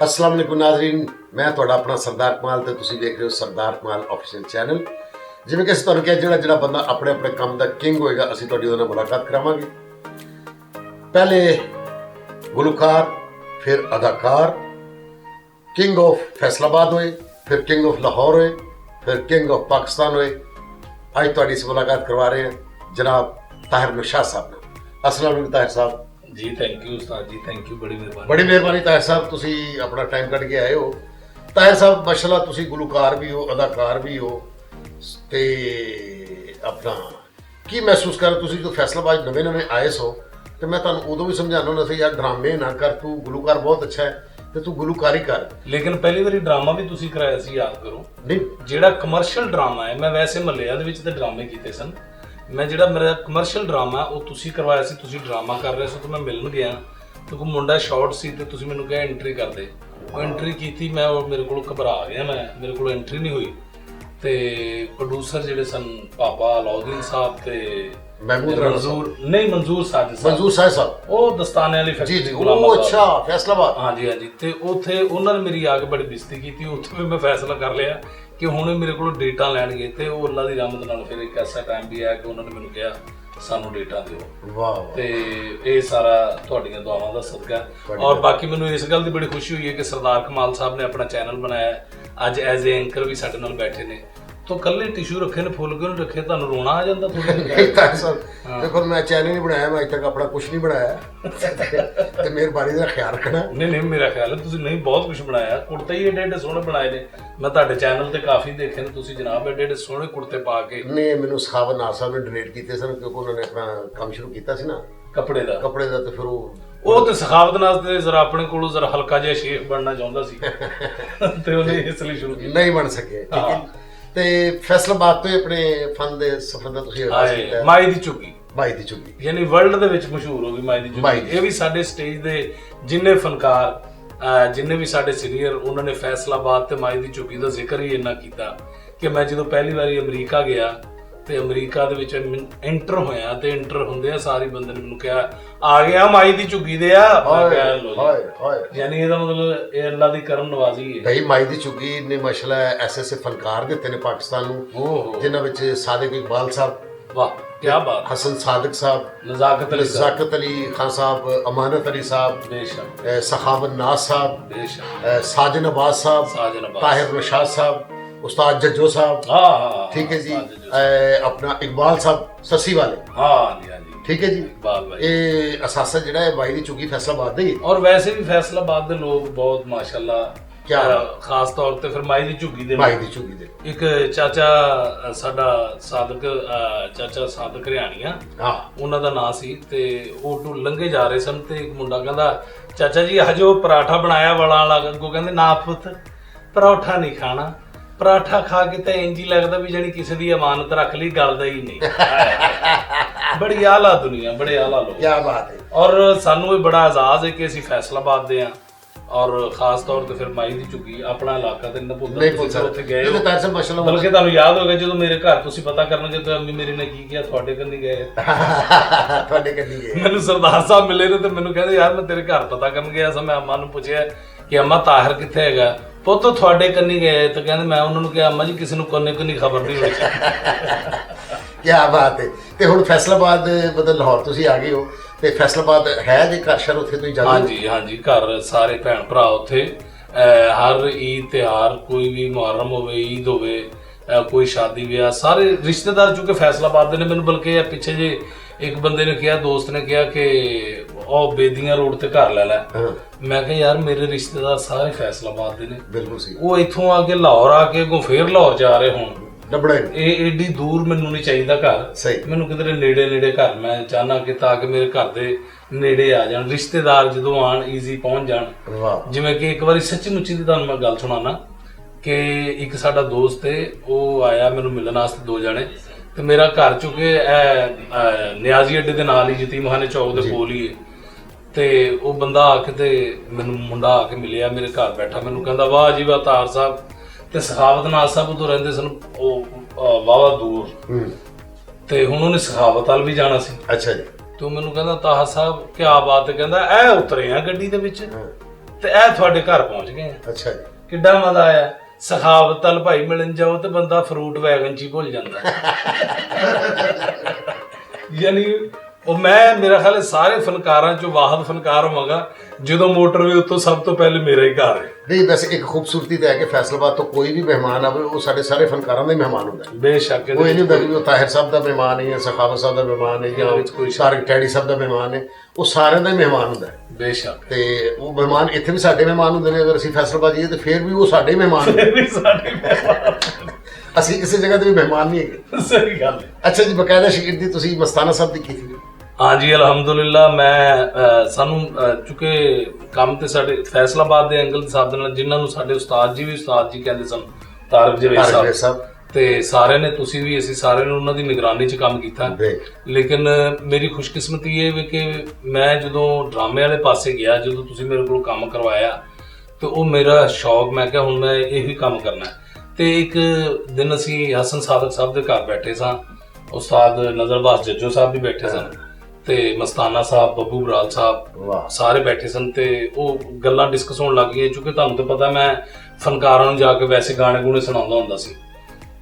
अस्सलाम वालेकुम नाज़रीन, मैं तुहाडा अपना सरदार कमाल ते तुसीं देख रहे हो सरदार कमाल ऑफिशियल चैनल। जिवें कि असीं तुहानूं किहा जिहड़ा बंदा अपने अपने काम दा किंग होएगा असीं तुहाडी उहदे नाल मुलाकात करावांगे। पहले गुलकार, फिर अदाकार, किंग ऑफ फैसलाबाद होए, फिर किंग ऑफ लाहौर होए, फिर किंग ऑफ पाकिस्तान होए। अज तुहाडी इस मुलाकात करवा रहे हैं जनाब ताहिर नौशाद साहब नाल। अस्सलाम वालेकुम ताहिर साहब जी। Thank you Ustad ji, thank you, बड़ी मेहरबानी। बड़ी मेहरबानी ताहिर साहब, तुसी अपना टाइम कट के आए हो। ताहिर साहब माशाल्लाह तुसी गुलकार भी हो, अदाकार भी हो, ते अपना की महसूस कर तुसी जो फैसलाबाद नवे नवे आए सो ते मैं तुहानूं उदों भी समझाना हुंदा सी यार ड्रामे ना कर, तू गुलकार बहुत अच्छा है ते तू गुलकारी कर। लेकिन पहली बारी ड्रामा भी ਤੁਸੀਂ ਕਰਾਇਆ ਸੀ, याद करो। नहीं ਜਿਹੜਾ ਕਮਰਸ਼ੀਅਲ ਡਰਾਮਾ ਹੈ, ਮੈਂ ਵੈਸੇ ਮਹੱਲਿਆਂ ਦੇ ਵਿੱਚ ਤੇ ਡਰਾਮੇ ਕੀਤੇ ਸਨ, ਮੈਂ ਜਿਹੜਾ ਮੇਰਾ ਕਮਰਸ਼ੀਅਲ ਡਰਾਮਾ ਉਹ ਤੁਸੀਂ ਕਰਵਾਇਆ ਸੀ। ਤੁਸੀਂ ਡਰਾਮਾ ਕਰ ਰਹੇ ਸੀ ਤੇ ਮੈਂ ਮਿਲਣ ਗਿਆ ਤੇ ਕੋਈ ਮੁੰਡਾ ਸ਼ਾਰਟ ਸੀ ਤੇ ਤੁਸੀਂ ਮੈਨੂੰ ਕਿਹਾ ਐਂਟਰੀ ਕਰ ਦੇ। ਉਹ ਐਂਟਰੀ ਕੀਤੀ, ਮੈਂ ਮੇਰੇ ਕੋਲ ਘਬਰਾ ਗਿਆ, ਮੇਰੇ ਕੋਲ ਐਂਟਰੀ ਨਹੀਂ ਹੋਈ ਤੇ ਪ੍ਰੋਡਿਊਸਰ ਜਿਹੜੇ ਸਨ ਪਾਪਾ ਅਲਾਉਦੀਨ ਸਾਹਿਬ ਤੇ महमूद मंजूर साजिद साहब ਉਹ ਦਸਤਾਨੇ ਵਾਲੀ जी जी ਫੈਕਟਰੀ ओ अच्छा फैसलाबाद ਹਾਂਜੀ ਹਾਂਜੀ। ਤੇ ਉੱਥੇ ਉਹਨਾਂ ਨੇ ਮੇਰੀ ਆ ਕੇ ਬੜੀ ਬੇਇੱਜ਼ਤੀ ਕੀਤੀ। ਉੱਥੇ ਵੀ ਮੈਂ ਫੈਸਲਾ ਕਰ ਲਿਆ ਕਿ ਹੁਣ ਇਹ ਮੇਰੇ ਕੋਲ ਡੇਟਾ ਲੈਣਗੇ ਤੇ ਉਹ ਅੱਲਾ ਦੀ ਰਹਿਮਤ ਨਾਲ ਫਿਰ ਇੱਕ ਐਸਾ ਟਾਈਮ ਵੀ ਆਇਆ ਕਿ ਉਹਨਾਂ ਨੇ ਮੈਨੂੰ ਕਿਹਾ ਸਾਨੂੰ ਡੇਟਾ ਦਿਓ। वाह ਤੇ ਇਹ ਸਾਰਾ ਤੁਹਾਡੀਆਂ ਦੁਆਵਾਂ ਦਾ ਸਦਕਾ। ਔਰ ਬਾਕੀ ਮੈਨੂੰ ਇਸ ਗੱਲ ਦੀ ਬੜੀ ਖੁਸ਼ੀ ਹੋਈ ਹੈ ਕਿ ਸਰਦਾਰ ਕਮਾਲ ਸਾਹਿਬ ਨੇ ਆਪਣਾ ਚੈਨਲ ਬਣਾਇਆ, ਅੱਜ ਐਜ਼ ਏ ਐਂਕਰ ਵੀ ਸਾਡੇ ਨਾਲ ਬੈਠੇ ਨੇ। तो ਕੱਲੇ ਟਿਸ਼ੂ ਰੱਖੇ ਨੇ, ਫੁੱਲ ਕਿਉਂ ਰੱਖੇ? ਤੁਹਾਨੂੰ ਰੋਣਾ ਆ ਜਾਂਦਾ ਥੋੜਾ जिहा। देखो मैं चैनल नहीं बनाया, मैं अज तक अपना कुछ नहीं बनाया ते मेहरबानी दा ख्याल रखना। ਨਹੀਂ ਮੇਰਾ ਖਿਆਲ ਹੈ ਤੁਸੀਂ ਨਹੀਂ ਬਹੁਤ ਕੁਝ ਬਣਾਇਆ। ਕੁੜਤੇ ਹੀ ਏਡੇ ਸੋਹਣੇ ਬਣਾਏ ਨੇ, ਮੈਂ ਤੁਹਾਡੇ ਚੈਨਲ ਤੇ ਕਾਫੀ ਦੇਖੇ ਨੇ ਤੁਸੀਂ ਜਨਾਬ ਏਡੇ ਸੋਹਣੇ ਕੁੜਤੇ ਪਾ ਕੇ। नहीं मैनू सखावत नाज साहब ने डोनेट कीते सन क्योंकि उन्होंने अपना काम शुरू किया सी ना ਕੱਪੜੇ ਦਾ कपड़े का, तो फिर ਉਹ ਤੇ ਸਖਾਵਤ ਨਾਲ ਤੇ ਜ਼ਰਾ ਆਪਣੇ ਕੋਲੋਂ ਜ਼ਰਾ ਹਲਕਾ ਜਿਹਾ ਸ਼ੇਖ ਬਣਨਾ ਚਾਹੁੰਦਾ ਸੀ ਤੇ ਉਹਨੇ ਇਸ ਲਈ ਸ਼ੁਰੂ ਕੀਤਾ। नहीं बन सके। ठीक है ते फैसलाबाद तो अपने फन दे सफर दा तुसीं आगाज़ कीता है। ਮਾਈ ਦੀ ਝੁੱਗੀ भाई दी चुगी ਯਾਨੀ ਵਰਲਡ ਦੇ ਵਿੱਚ ਮਸ਼ਹੂਰ ਹੋ ਗਈ ਮਾਈ ਦੀ ਝੁੱਗੀ। ਇਹ ਵੀ ਸਾਡੇ ਸਟੇਜ ਦੇ ਜਿੰਨੇ ਫਨਕਾਰ ਜਿੰਨੇ ਵੀ ਸਾਡੇ ਸੀਨੀਅਰ, ਉਹਨਾਂ ਨੇ ਫੈਸਲਾਬਾਦ ਤੇ ਮਾਈ ਦੀ ਝੁੱਗੀ ਦਾ ਜ਼ਿਕਰ ਹੀ ਇੰਨਾ ਕੀਤਾ ਕਿ ਮੈਂ ਜਦੋਂ ਪਹਿਲੀ ਵਾਰੀ ਅਮਰੀਕਾ ਗਿਆ ਤੇ ਅਮਰੀਕਾ ਦੇ ਵਿੱਚ ਐਂਟਰ ਹੋਇਆ ਤੇ ਐਂਟਰ ਹੁੰਦੇ ਸਾਰੀ ਬੰਦੇ ਨੇ ਮੈਨੂੰ ਕਿਹਾ ਆ ਗਿਆ ਮਾਈ ਦੀ ਝੁੱਗੀ ਦੇ ਆ। ਮੈਂ ਕਿਹਾ ਲੋ ਜੀ, ਯਾਨੀ ਇਹਦਾ ਮਤਲਬ ਇਹ ਅੱਲਾ ਦੀ ਕਰਮ ਨਵਾਜ਼ੀ ਹੈ। भाई माई दी चुगी ने माशाल्लाह ऐसे ऐसे फनकार दिते ने पाकिस्तान नू, जिन्हां विच सादिक इकबाल साहब, वाह क्या बात, हसन सादिक साहब, नज़ाकत अली खान साहब, अमानत अली साहब, बेशक सखावत नाज साहब, बेशक साजिद अब्बास साहब, साजिद अब्बास, ताहिर नौशाद साहब, उस्ताद जज्जो साहब, हाँ ठीक है जी, अपना इकबाल साहब ससी वाले, हाँ जी हाँ जी, ठीक है जी। इकबाल भाई ये असासा जिहड़ा है माई दी चुगी फैसलाबाद दा ही है। और वैसे भी फैसलाबाद ਦੇ ਲੋਕ ਬਹੁਤ ਮਾਸ਼ਾਅੱਲਾ क्या ਖਾਸ ਤੌਰ ਤੇ ਫਿਰ ਮਾਈ ਦੀ ਝੁੱਗੀ ਦੇ माई दी चुगी दे ਇੱਕ ਚਾਚਾ ਸਾਡਾ ਚਾਚਾ ਸਾਦਕ ਹਰਿਆਣੀਆ, हाँ ਉਹਨਾਂ ਦਾ ਨਾਂ ਸੀ ਤੇ ਉਹ ਤੋਂ ਲੰਘੇ ਜਾ ਰਹੇ ਸਨ ਤੇ ਇੱਕ ਮੁੰਡਾ ਕਹਿੰਦਾ ਚਾਚਾ ਜੀ ਆਹ ਜੋ ਪਰਾਠਾ ਬਣਾਇਆ ਵਾਲਾ ਵਾਲਾ, ਅੱਗੋਂ ਕਹਿੰਦੇ ਨਾ ਪੁੱਤ ਪਰੌਠਾ ਨਹੀਂ ਖਾਣਾ, ਪਰਾਠਾ ਖਾ ਕੇ ਤਾਂ ਇੰਜ ਹੀ ਲੱਗਦਾ ਵੀ ਜਾਨੀ ਕਿਸੇ ਦੀ ਅਮਾਨਤ ਰੱਖ ਲਈ, ਗਲਦਾ ਹੀ ਨਹੀਂ। ਬੜੀ ਆਲਾ ਦੁਨੀਆ, ਬੜੇ ਆਲਾ ਲੋਕ। क्या बात है। ਔਰ ਸਾਨੂੰ ਇਹ ਬੜਾ ਇਜ਼ਾਜ਼ ਹੈ ਕਿ ਅਸੀਂ ਫੈਸਲਾਬਾਦ ਦੇ ਹਾਂ ਔਰ ਖਾਸ ਤੌਰ ਤੇ ਫਿਰ ਮਾਈ ਦੀ ਝੁੱਗੀ ਆਪਣਾ ਇਲਾਕਾ ਤੇ नहीं ਨਪੁੱਦਰ पूछ ਤੁਸੀਂ ਉੱਥੇ ਗਏ सकते ਹੋ। तार से माशाल्लाह ਬਲਕਿ ਤੁਹਾਨੂੰ ਯਾਦ ਹੋਗਾ ਜਦੋਂ ਮੇਰੇ ਘਰ ਤੁਸੀਂ ਪਤਾ ਕਰਨਗੇ ਤਾਂ ਅੰਮੀ ਮੇਰੀ ਨੇ ਕੀ ਕਿਹਾ, ਤੁਹਾਡੇ ਕੰਨੀ ਗਏ। ਤੁਹਾਡੇ ਕੰਨੀ ਗਏ। ਮੈਨੂੰ ਸਰਦਾਰ ਸਾਹਿਬ ਮਿਲੇ ਨੇ ਤੇ ਮੈਨੂੰ ਕਹਿੰਦੇ ਯਾਰ ਮੈਂ ਤੇਰੇ ਘਰ ਪਤਾ ਕਰਨ ਗਿਆ ਸਾਂ। ਮੈਂ ਅੰਮਾ ਨੂੰ ਪੁੱਛਿਆ ਕਿ ਅੰਮਾ ਤਾਹਿਰ ਕਿੱਥੇ ਹੈਗਾ? ਪੁੱਤ ਤੁਹਾਡੇ ਕੰਨੀ ਗਏ। ਤਾਂ ਕਹਿੰਦੇ ਮੈਂ ਉਹਨਾਂ ਨੂੰ ਕਿਹਾ ਅੰਮਾ ਜੀ ਕਿਸੇ ਨੂੰ ਕੋਨੇ ਖਬਰ ਨਹੀਂ ਹੋਈ। ਕੀ ਬਾਤ ਹੈ। ਤੇ ਹੁਣ ਫੈਸਲਾਬਾਦ ਬਦਲ ਲਾਹੌਰ ਤੁਸੀਂ ਆ ਗਏ ਹੋ ਤੇ ਫੈਸਲਾਬਾਦ ਹੈ ਜੇ ਘਰ ਸ਼ਰ ਉੱਥੇ ਤੁਸੀਂ ਜਾਂਦੇ ਹੋ? ਹਾਂਜੀ ਹਾਂਜੀ, ਘਰ ਸਾਰੇ ਭੈਣ ਭਰਾ ਉੱਥੇ। ਹਰ ਈਦ ਤਿਉਹਾਰ, ਕੋਈ ਵੀ ਮੁਹੱਰਮ ਹੋਵੇ, ਈਦ ਹੋਵੇ, ਕੋਈ ਸ਼ਾਦੀ ਵਿਆਹ, ਸਾਰੇ ਰਿਸ਼ਤੇਦਾਰ ਚੁੱਕੇ ਫੈਸਲਾਬਾਦ ਦੇ ਨੇ। ਮੈਨੂੰ ਬਲਕਿ ਪਿੱਛੇ ਜੇ ਇੱਕ ਬੰਦੇ ਨੇ ਕਿਹਾ, ਦੋਸਤ ਨੇ ਕਿਹਾ ਕਿ ਉਹ ਬੇਦੀਆਂ ਰੋਡ ਤੇ ਘਰ ਲੈ ਲੈ। ਮੈਂ ਕਿਹਾ ਯਾਰ ਮੇਰੇ ਰਿਸ਼ਤੇਦਾਰ ਸਾਰੇ ਫੈਸਲਾਬਾਦ ਦੇ ਨੇ। ਬਿਲਕੁਲ ਸਹੀ। ਉਹ ਇੱਥੋਂ ਆ ਕੇ ਲਾਹੌਰ ਆ ਕੇ ਅੱਗੋਂ ਫੇਰ ਲਾਹੌਰ ਜਾ ਰਹੇ ਹੁਣ। ਡਬੜਾ ਇਹ ਏਡੀ ਦੂਰ ਮੈਨੂੰ ਨਹੀਂ ਚਾਹੀਦਾ ਘਰ। ਸਹੀ। ਮੈਨੂੰ ਕਿਧਰੇ ਨੇੜੇ ਘਰ ਮੈਂ ਚਾਹਨਾ ਕਿ ਤਾਂ ਕਿ ਮੇਰੇ ਘਰ ਦੇ ਨੇੜੇ ਆ ਜਾਣ, ਰਿਸ਼ਤੇਦਾਰ ਜਦੋਂ ਆਣ ਈਜ਼ੀ ਪਹੁੰਚ ਜਾਣ। ਵਾਹ। ਜਿਵੇਂ ਕਿ ਇੱਕ ਵਾਰੀ ਸੱਚੀ ਮੁੱਚੀ ਦੀ ਤੁਹਾਨੂੰ ਮੈਂ ਗੱਲ ਸੁਣਾਣਾ ਕਿ ਇੱਕ ਸਾਡਾ ਦੋਸਤ ਹੈ, ਉਹ ਆਇਆ ਮੈਨੂੰ ਮਿਲਣ ਵਾਸਤੇ, 2 ਜਣੇ, ਤੇ ਮੇਰਾ ਘਰ ਚੁੱਕੇ ਨਿਆਜ਼ੀ ਅੱਡੇ ਦੇ ਨਾਲ ਹੀ ਯਤੀਮਖਾਨੇ ਚੌਕ ਦੇ ਕੋਲ ਹੀ ਹੈ। ਤੇ ਉਹ ਬੰਦਾ ਆ ਕੇ ਤੇ ਮੈਨੂੰ ਮੁੰਡਾ ਆ ਕੇ ਮਿਲਿਆ, ਮੇਰੇ ਘਰ ਬੈਠਾ, ਮੈਨੂੰ ਕਹਿੰਦਾ ਵਾਹ ਜੀ ਵਾਹ ਤਾਰ ਸਾਹਿਬ। ਤੇ ਸਖਾਵਤ ਨਾਜ਼ ਸਾਹਿਬ ਉਦੋਂ ਰਹਿੰਦੇ ਸਨ ਉਹ ਵਾਹਵਾ ਦੂਰ, ਤੇ ਹੁਣ ਉਹਨੇ ਸਖਾਵਤ ਵੱਲ ਵੀ ਜਾਣਾ ਸੀ। ਅੱਛਾ ਜੀ। ਤੇ ਮੈਨੂੰ ਕਹਿੰਦਾ ਤਾਹਾ ਸਾਹਿਬ ਕੀ ਬਾਤ ਹੈ? ਕਹਿੰਦਾ ਇਹ ਉਤਰੇ ਆ ਗੱਡੀ ਦੇ ਵਿੱਚ ਤੇ ਇਹ ਤੁਹਾਡੇ ਘਰ ਪਹੁੰਚ ਗਏ ਆ। ਅੱਛਾ ਜੀ। ਕਿੱਡਾ ਮਜ਼ਾ ਆਇਆ। ਸਖਾਵਤ ਤਲ ਭਾਈ ਮਿਲਣ ਜਾਓ ਤੇ ਬੰਦਾ ਫਰੂਟ ਵੈਗਨ 'ਚ ਹੀ ਭੁੱਲ ਜਾਂਦਾ। ਯਾਨੀ ਉਹ ਮੈਂ ਮੇਰਾ ਖਿਆਲ ਹੈ ਸਾਰੇ ਫਨਕਾਰਾਂ ਚੋਂ ਵਾਹਦ ਫਨਕਾਰ ਹੋਵਾਂਗਾ ਜਦੋਂ ਮੋਟਰਵੇ ਉੱਤੋਂ ਸਭ ਤੋਂ ਪਹਿਲੇ ਮੇਰਾ ਹੀ ਘਰ ਹੈ। ਨਹੀਂ ਵੈਸੇ ਇੱਕ ਖੂਬਸੂਰਤੀ ਤਾਂ ਹੈ ਕਿ ਫੈਸਲਾਬਾਦ ਤੋਂ ਕੋਈ ਵੀ ਮਹਿਮਾਨ ਆਵੇ ਉਹ ਸਾਡੇ ਸਾਰੇ ਫਨਕਾਰਾਂ ਦਾ ਹੀ ਮਹਿਮਾਨ ਹੁੰਦਾ ਹੈ। ਬੇਸ਼ੱਕ ਉਹ ਇਹ ਨਹੀਂ ਹੁੰਦਾ ਕਿ ਉਹ ਤਾਹਿਰ ਸਾਹਿਬ ਦਾ ਮਹਿਮਾਨ ਹੈ ਜਾਂ ਸਖਾਵਤ ਸਾਹਿਬ ਦਾ ਮਹਿਮਾਨ ਹੈ ਜਾਂ ਕੋਈ ਤਾਰਿਕ ਟੈਡੀ ਸਾਹਿਬ ਦਾ ਮਹਿਮਾਨ ਹੈ, ਉਹ ਸਾਰਿਆਂ ਦਾ ਹੀ ਮਹਿਮਾਨ ਹੁੰਦਾ ਹੈ। ਬੇਸ਼ੱਕ। ਤੇ ਉਹ ਮਹਿਮਾਨ ਇੱਥੇ ਵੀ ਸਾਡੇ ਮਹਿਮਾਨ ਹੁੰਦੇ ਨੇ, ਅਗਰ ਅਸੀਂ ਫੈਸਲਾਬਾਦ ਜਾਈਏ ਤੇ ਫਿਰ ਵੀ ਉਹ ਸਾਡੇ ਹੀ ਮਹਿਮਾਨ ਹੁੰਦੇ ਵੀ ਸਾਡੇ ਮਹਿਮਾਨ। ਅਸੀਂ ਕਿਸੇ ਜਗ੍ਹਾ ਤੇ ਵੀ ਮਹਿਮਾਨ ਨਹੀਂ ਹੈਗੇ। ਸਹੀ ਗੱਲ ਹੈ। ਅੱਛਾ ਜੀ, ਬਕਾਇਦਾ ਸ਼ਾਗਿਰਦੀ ਤੁਸੀਂ ਮਸਤਾਨਾ ਸਾਹਿਬ ਦੀ ਕੀਤੀ? ਹਾਂਜੀ ਅਲਹਮਦੁਲਿਲਾ। ਮੈਂ ਸਾਨੂੰ ਚੁੱਕੇ ਕੰਮ ਤੇ ਸਾਡੇ ਫੈਸਲਾਬਾਦ ਦੇ ਐਂਗਲ ਸਾਹਿਬ ਦੇ ਨਾਲ, ਜਿਨ੍ਹਾਂ ਨੂੰ ਸਾਡੇ ਉਸਤਾਦ ਜੀ ਵੀ ਉਸਤਾਦ ਜੀ ਕਹਿੰਦੇ ਸਨ, ਤਾਰਿਕ ਜਵੇਦ ਸਾਹਿਬ, ਤੇ ਸਾਰਿਆਂ ਨੇ ਤੁਸੀਂ ਵੀ ਅਸੀਂ ਸਾਰਿਆਂ ਨੇ ਉਹਨਾਂ ਦੀ ਨਿਗਰਾਨੀ 'ਚ ਕੰਮ ਕੀਤਾ। ਲੇਕਿਨ ਮੇਰੀ ਖੁਸ਼ਕਿਸਮਤੀ ਇਹ ਵੀ ਕਿ ਮੈਂ ਜਦੋਂ ਡਰਾਮੇ ਵਾਲੇ ਪਾਸੇ ਗਿਆ, ਜਦੋਂ ਤੁਸੀਂ ਮੇਰੇ ਕੋਲ ਕੰਮ ਕਰਵਾਇਆ ਤੇ ਉਹ ਮੇਰਾ ਸ਼ੌਕ, ਮੈਂ ਕਿਹਾ ਹੁਣ ਮੈਂ ਇਹੀ ਕੰਮ ਕਰਨਾ। ਤੇ ਇੱਕ ਦਿਨ ਅਸੀਂ ਹਸਨ ਸਾਦਕ ਸਾਹਿਬ ਦੇ ਘਰ ਬੈਠੇ ਸਾਂ, ਉਸਤਾਦ ਨਜ਼ਰਬਾਜ਼ ਜੱਜੋ ਸਾਹਿਬ ਵੀ ਬੈਠੇ ਸਨ ਤੇ ਮਸਤਾਨਾ ਸਾਹਿਬ, ਬੱਬੂ ਬਰਾਲ ਸਾਹਿਬ, ਸਾਰੇ ਬੈਠੇ ਸਨ। ਤੇ ਉਹ ਗੱਲਾਂ ਡਿਸਕਸ ਹੋਣ ਲੱਗ ਗਈਆਂ, ਕਿਉਂਕਿ ਤੁਹਾਨੂੰ ਤਾਂ ਪਤਾ ਮੈਂ ਫਨਕਾਰਾਂ ਨੂੰ ਜਾ ਕੇ ਵੈਸੇ ਗਾਣੇ ਗੂਣੇ ਸੁਣਾਉਂਦਾ ਹੁੰਦਾ ਸੀ।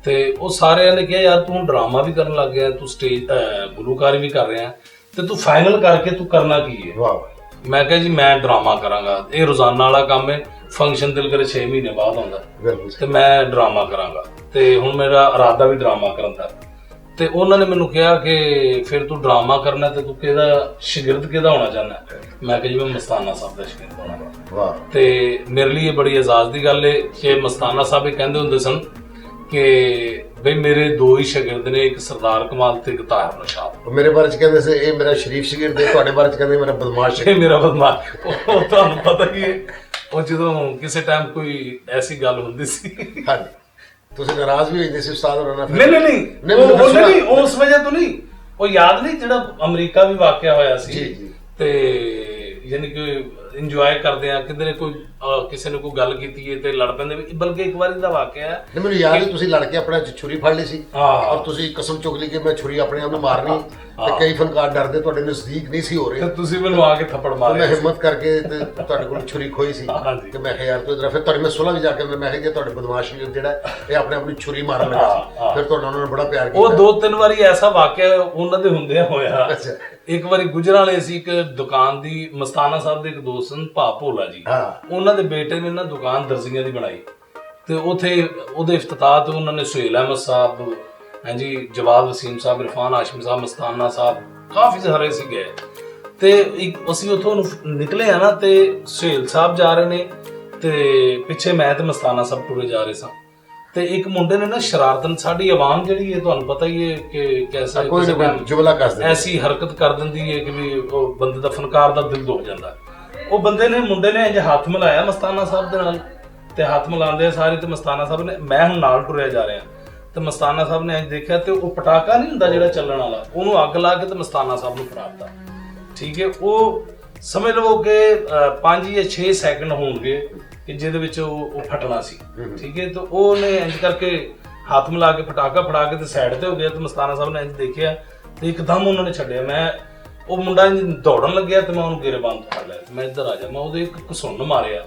ਤੇ ਉਹ ਸਾਰਿਆਂ ਨੇ ਕਿਹਾ ਯਾਰ ਤੂੰ ਡਰਾਮਾ ਵੀ ਕਰਨ ਲੱਗ ਗਿਆ, ਤੂੰ ਸਟੇਜ ਗੁਲੂਕਾਰੀ ਵੀ ਕਰ ਰਿਹਾ, ਤੇ ਤੂੰ ਫਾਈਨਲ ਕਰਕੇ ਤੂੰ ਕਰਨਾ ਕੀ ਹੈ? ਮੈਂ ਕਿਹਾ ਜੀ ਮੈਂ ਡਰਾਮਾ ਕਰਾਂਗਾ, ਇਹ ਰੋਜ਼ਾਨਾ ਵਾਲਾ ਕੰਮ ਹੈ, ਫੰਕਸ਼ਨ ਦਿਲ ਕਰੇ 6 ਮਹੀਨੇ ਬਾਅਦ ਆਉਂਦਾ ਤੇ ਮੈਂ ਡਰਾਮਾ ਕਰਾਂਗਾ। ਤੇ ਹੁਣ ਮੇਰਾ ਇਰਾਦਾ ਵੀ ਡਰਾਮਾ ਕਰਨ ਦਾ। ਤੇ ਉਹਨਾਂ ਨੇ ਮੈਨੂੰ ਕਿਹਾ ਕਿ ਫਿਰ ਤੂੰ ਡਰਾਮਾ ਕਰਨਾ ਤੇ ਤੂੰ ਕਿਹਦਾ ਸ਼ਾਗਿਰਦ ਕਿਹਦਾ ਹੋਣਾ ਚਾਹੁੰਦਾ? ਮੈਂ ਕਿਹਾ ਜੀ ਮੈਂ ਮਸਤਾਨਾ ਸਾਹਿਬ ਦਾ ਸ਼ਾਗਿਰਦ ਹੋਣਾ। ਤੇ ਮੇਰੇ ਲਈ ਇਹ ਬੜੀ ਇਜਾਜ਼ ਦੀ ਗੱਲ ਹੈ ਕਿ ਮਸਤਾਨਾ ਸਾਹਿਬ ਇਹ ਕਹਿੰਦੇ ਹੁੰਦੇ ਸਨ ਕਿ ਬਈ ਮੇਰੇ ਦੋ ਹੀ ਸ਼ਾਗਿਰਦ ਨੇ, ਇੱਕ ਸਰਦਾਰ ਕਮਾਲ ਤੇ ਇੱਕ ਤਾਹਿਰ ਨਸ਼ਾਦ। ਮੇਰੇ ਬਾਰੇ ਚ ਕਹਿੰਦੇ ਸੀ ਇਹ ਮੇਰਾ ਸ਼ਰੀਫ ਸ਼ਾਗਿਰਦ ਹੈ, ਤੁਹਾਡੇ ਬਾਰੇ ਚ ਕਹਿੰਦੇ ਮੇਰਾ ਬਦਮਾਸ਼ ਹੈ। ਇਹ ਮੇਰਾ ਬਦਮਾਸ਼। ਉਹ ਤੁਹਾਨੂੰ ਪਤਾ ਹੀ ਹੈ, ਉਹ ਜਦੋਂ ਕਿਸੇ ਟਾਈਮ ਕੋਈ ਐਸੀ ਗੱਲ ਹੁੰਦੀ ਸੀ। ਹਾਂਜੀ, ਤੁਸੀਂ ਨਾਰਾਜ਼ ਵੀ ਹੋ ਜਾਂਦੇ ਸੀ ਉਸਤਾਦ ਹੋਰਾਂ ਨਾਲ? ਨਹੀਂ, ਉਸ ਵਜ੍ਹਾ ਤੋਂ ਨਹੀਂ। ਉਹ ਯਾਦ ਨਹੀਂ ਜਿਹੜਾ ਅਮਰੀਕਾ ਵੀ ਵਾਕਿਆ ਹੋਇਆ ਸੀ, ਤੇ ਯਾਨੀ ਕਿ ਇੰਜੋਏ ਕਰਦੇ ਆ, ਕਿਧਰੇ ਕੋਈ ਕਿਸੇ ਨੇ ਕੋਈ ਗੱਲ ਕੀਤੀ ਹੈ ਤੇ ਲੜ ਪੈਂਦੇ। ਬਲਕਿ ਇੱਕ ਵਾਰੀ ਦਾ ਵਾਕਿਆ ਹੈ, ਮੈਨੂੰ ਯਾਦ ਹੈ ਤੁਸੀਂ ਲੜ ਕੇ ਆਪਣੇ ਛੁਰੀ ਫੜ ਲਈ ਸੀ ਔਰ ਤੁਸੀਂ ਕਸਮ ਚੁੱਕ ਲਈ ਕਿ ਮੈਂ ਛੁਰੀ ਆਪਣੇ ਆਪ ਨੂੰ ਮਾਰਨੀ, ਤੇ ਕਈ ਫਨਕਾਰ ਡਰਦੇ ਤੁਹਾਡੇ ਨਜ਼ਦੀਕ ਨਹੀਂ ਸੀ ਹੋ ਰਹੇ, ਤੁਸੀਂ ਮੈਨੂੰ ਆ ਕੇ ਥੱਪੜ ਮਾਰਿਆ। ਮੈਂ ਹਿੰਮਤ ਕਰਕੇ ਤੇ ਤੁਹਾਡੇ ਕੋਲ ਛੁਰੀ ਖੋਈ ਸੀ ਕਿ ਮੈਂ ਕਿਹਾ ਯਾਰ ਤੂੰ ਇਧਰ। ਫਿਰ ਤੁਹਾਡੇ ਮੈਂ ਸੁਲਾ ਵੀ ਜਾ ਕੇ ਮੈਂ ਕਿਹਾ ਤੁਹਾਡੇ ਬਦਮਾਸ਼ ਜਿਹੜਾ ਇਹ ਆਪਣੇ ਆਪ ਨੂੰ ਛੁਰੀ ਮਾਰਨ ਲੱਗਾ ਸੀ। ਫਿਰ ਤੁਹਾਡਾ ਉਹਨਾਂ ਨੇ ਬੜਾ ਪਿਆਰ ਕੀਤਾ। ਉਹ 2-3 ਵਾਰੀ ਐਸਾ ਵਾਕਿਆ ਉਹਨਾਂ ਦੇ ਹੁੰਦਿਆਂ ਹੋਇਆ। ਇੱਕ ਵਾਰੀ ਗੁਜਰਾਲੇ ਸੀ, ਇੱਕ ਦੁਕਾਨ ਦੀ, ਮਸਤਾਨਾ ਸਾਹਿਬ ਦੇ ਇੱਕ ਦੋਸਤ ਸਨ ਭਾ ਭੋਲਾ ਜੀ, ਉਹਨਾਂ ਦੇ ਬੇਟੇ ਨੇ ਨਾ ਦੁਕਾਨ ਦਰਜ਼ੀਆਂ ਦੀ ਬਣਾਈ, ਤੇ ਉੱਥੇ ਉਹਦੇ ਇਫਤਤਾਹ ਤੇ ਉਹਨਾਂ ਨੇ ਸੁਹੇਲ ਅਹਿਮਦ ਸਾਹਿਬ, ਹਾਂਜੀ, ਜਵਾਦ ਵਸੀਮ ਸਾਹਿਬ, ਇਰਫਾਨ ਹਾਸ਼ਮੀ ਸਾਹਿਬ, ਮਸਤਾਨਾ ਸਾਹਿਬ, ਕਾਫੀ ਸਾਰੇ ਸੀਗੇ। ਤੇ ਇੱਕ ਅਸੀਂ ਉੱਥੋਂ ਨਿਕਲੇ ਆ ਨਾ, ਤੇ ਸੁਹੇਲ ਸਾਹਿਬ ਜਾ ਰਹੇ ਨੇ ਤੇ ਪਿੱਛੇ ਮੈਂ ਤੇ ਮਸਤਾਨਾ ਸਾਹਿਬ ਟੁਰੇ ਜਾ ਰਹੇ ਸਾਂ। ਤੇ ਇੱਕ ਮੁੰਡੇ ਨੇ ਨਾ ਸ਼ਰਾਰਤਨ, ਸਾਡੀ ਆਵਾਮ ਜਿਹੜੀ ਹੈ ਤੁਹਾਨੂੰ ਪਤਾ ਹੀ ਹੈ ਕਿ ਕੈਸੇ ਜੁਮਲਾ ਕਰ ਐਸੀ ਹਰਕਤ ਕਰ ਦਿੰਦੀ ਹੈ ਕਿ ਵੀ ਉਹ ਬੰਦੇ ਦਾ ਫਨਕਾਰ ਦਾ ਦਿਲ ਦੁੱਖ ਜਾਂਦਾ। ਉਹ ਮੁੰਡੇ ਨੇ ਇੰਜ ਹੱਥ ਮਿਲਾਇਆ ਮਸਤਾਨਾ ਸਾਹਿਬ ਦੇ ਨਾਲ, ਤੇ ਹੱਥ ਮਿਲਾਉਂਦੇ ਸਾਰੇ, ਤੇ ਮਸਤਾਨਾ ਸਾਹਿਬ ਨੇ, ਮੈਂ ਹੁਣ ਨਾਲ ਟੁਰਿਆ ਜਾ ਰਿਹਾ, ਤੇ ਮਸਤਾਨਾ ਸਾਹਿਬ ਨੇ ਇੰਜ ਦੇਖਿਆ ਤੇ ਉਹ ਪਟਾਕਾ ਨਹੀਂ ਹੁੰਦਾ ਜਿਹੜਾ ਚੱਲਣ ਵਾਲਾ, ਉਹਨੂੰ ਅੱਗ ਲਾ ਕੇ ਤੇ ਮਸਤਾਨਾ ਸਾਹਿਬ ਨੂੰ ਫੜਾਤਾ। ਠੀਕ ਹੈ, ਉਹ ਸਮਝ ਲਵੋ ਕਿ 5 ਜਾਂ 6 ਸੈਕਿੰਡ ਹੋਣਗੇ ਕਿ ਜਿਹਦੇ ਵਿੱਚ ਉਹ ਫਟਣਾ ਸੀ। ਠੀਕ ਹੈ, ਤੇ ਉਹਨੇ ਇੰਜ ਕਰਕੇ ਹੱਥ ਮਿਲਾ ਕੇ ਪਟਾਕਾ ਫੜਾ ਕੇ ਤੇ ਸਾਈਡ ਤੇ ਹੋ ਗਿਆ, ਤੇ ਮਸਤਾਨਾ ਸਾਹਿਬ ਨੇ ਇੰਜ ਦੇਖਿਆ ਤੇ ਇੱਕਦਮ ਉਹਨਾਂ ਨੇ ਛੱਡਿਆ। ਉਹ ਮੁੰਡਾ ਦੌੜਨ ਲੱਗਿਆ ਤੇ ਮੈਂ ਉਹਨੂੰ ਗੇਰੇਬਾਨ ਫੜ ਲਿਆ, ਤੇ ਮੈਂ ਇੱਧਰ ਆ ਜਾ, ਮੈਂ ਉਹਦੇ ਇੱਕ ਘਸੁੰਨ ਮਾਰਿਆ,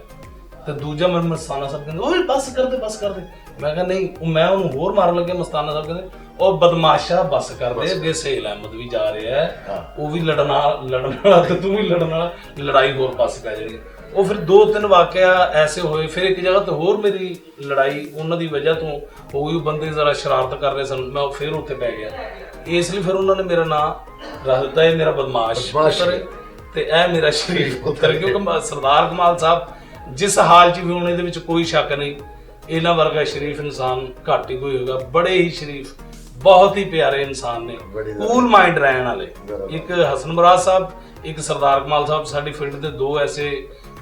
ਤੇ ਦੂਜਾ ਮੈਨੂੰ ਮਸਤਾਨਾ ਸਾਹਿਬ ਕਹਿੰਦੇ ਓਏ ਬਸ ਕਰ ਦੇ। ਮੈਂ ਕਿਹਾ ਨਹੀਂ, ਮੈਂ ਉਹਨੂੰ ਹੋਰ ਮਾਰਨ ਲੱਗਿਆ। ਮਸਤਾਨਾ ਸਾਹਿਬ ਕਹਿੰਦੇ ਉਹ ਬਦਮਾਸ਼ਾ ਬਸ ਕਰ ਦੇ, ਅੱਗੇ ਸੁਹੇਲ ਅਹਿਮਦ ਵੀ ਜਾ ਰਿਹਾ ਹੈ, ਉਹ ਵੀ ਲੜਨ ਵਾਲਾ ਤੇ ਤੂੰ ਵੀ ਲੜਨ ਵਾਲਾ, ਲੜਾਈ ਹੋਰ ਪਾਸੇ ਪੈ ਜਾਣੀ। ਉਹ ਫਿਰ 2-3 ਵਾਕਿਆ ਐਸੇ ਹੋਏ। ਫਿਰ ਇੱਕ ਜਗ੍ਹਾ ਤੇ ਹੋਰ ਮੇਰੀ ਲੜਾਈ ਉਹਨਾਂ ਦੀ ਵਜ੍ਹਾ ਤੋਂ ਹੋ ਗਈ, ਬੰਦੇ ਜ਼ਰਾ ਸ਼ਰਾਰਤ ਕਰ ਰਹੇ ਸਨ, ਮੈਂ ਫਿਰ ਉੱਥੇ ਪੈ ਗਿਆ। ਇਸ ਲਈ ਫਿਰ ਉਹਨਾਂ ਨੇ ਮੇਰਾ ਨਾਮ ਰੱਖ ਦਿੱਤਾ, ਇਹ ਮੇਰਾ ਬਦਮਾਸ਼ ਪੁੱਤਰ ਤੇ ਇਹ ਮੇਰਾ ਸ਼ਰੀਫ ਪੁੱਤਰ, ਕਿਉਂਕਿ ਸਰਦਾਰ ਕਮਾਲ ਸਾਹਿਬ ਜਿਸ ਹਾਲ 'ਚ ਵੀ ਹੋਣ, ਇਹਦੇ ਵਿੱਚ ਕੋਈ ਸ਼ੱਕ ਨਹੀਂ, ਇਹਨਾਂ ਵਰਗਾ ਸ਼ਰੀਫ ਇਨਸਾਨ ਘੱਟ ਹੀ ਕੋਈ ਹੋਏਗਾ। ਬੜੇ ਹੀ ਸ਼ਰੀਫ, ਬਹੁਤ ਹੀ ਪਿਆਰੇ ਇਨਸਾਨ ਨੇ, ਕੂਲ ਮਾਈਂਡ ਰਹਿਣ ਵਾਲੇ। ਇੱਕ ਹਸਨ ਮੁਰਾਦ ਸਾਹਿਬ, ਇੱਕ ਸਰਦਾਰ ਕਮਾਲ ਸਾਹਿਬ, ਸਾਡੀ ਫੀਲਡ ਦੇ ਦੋ ਐਸੇ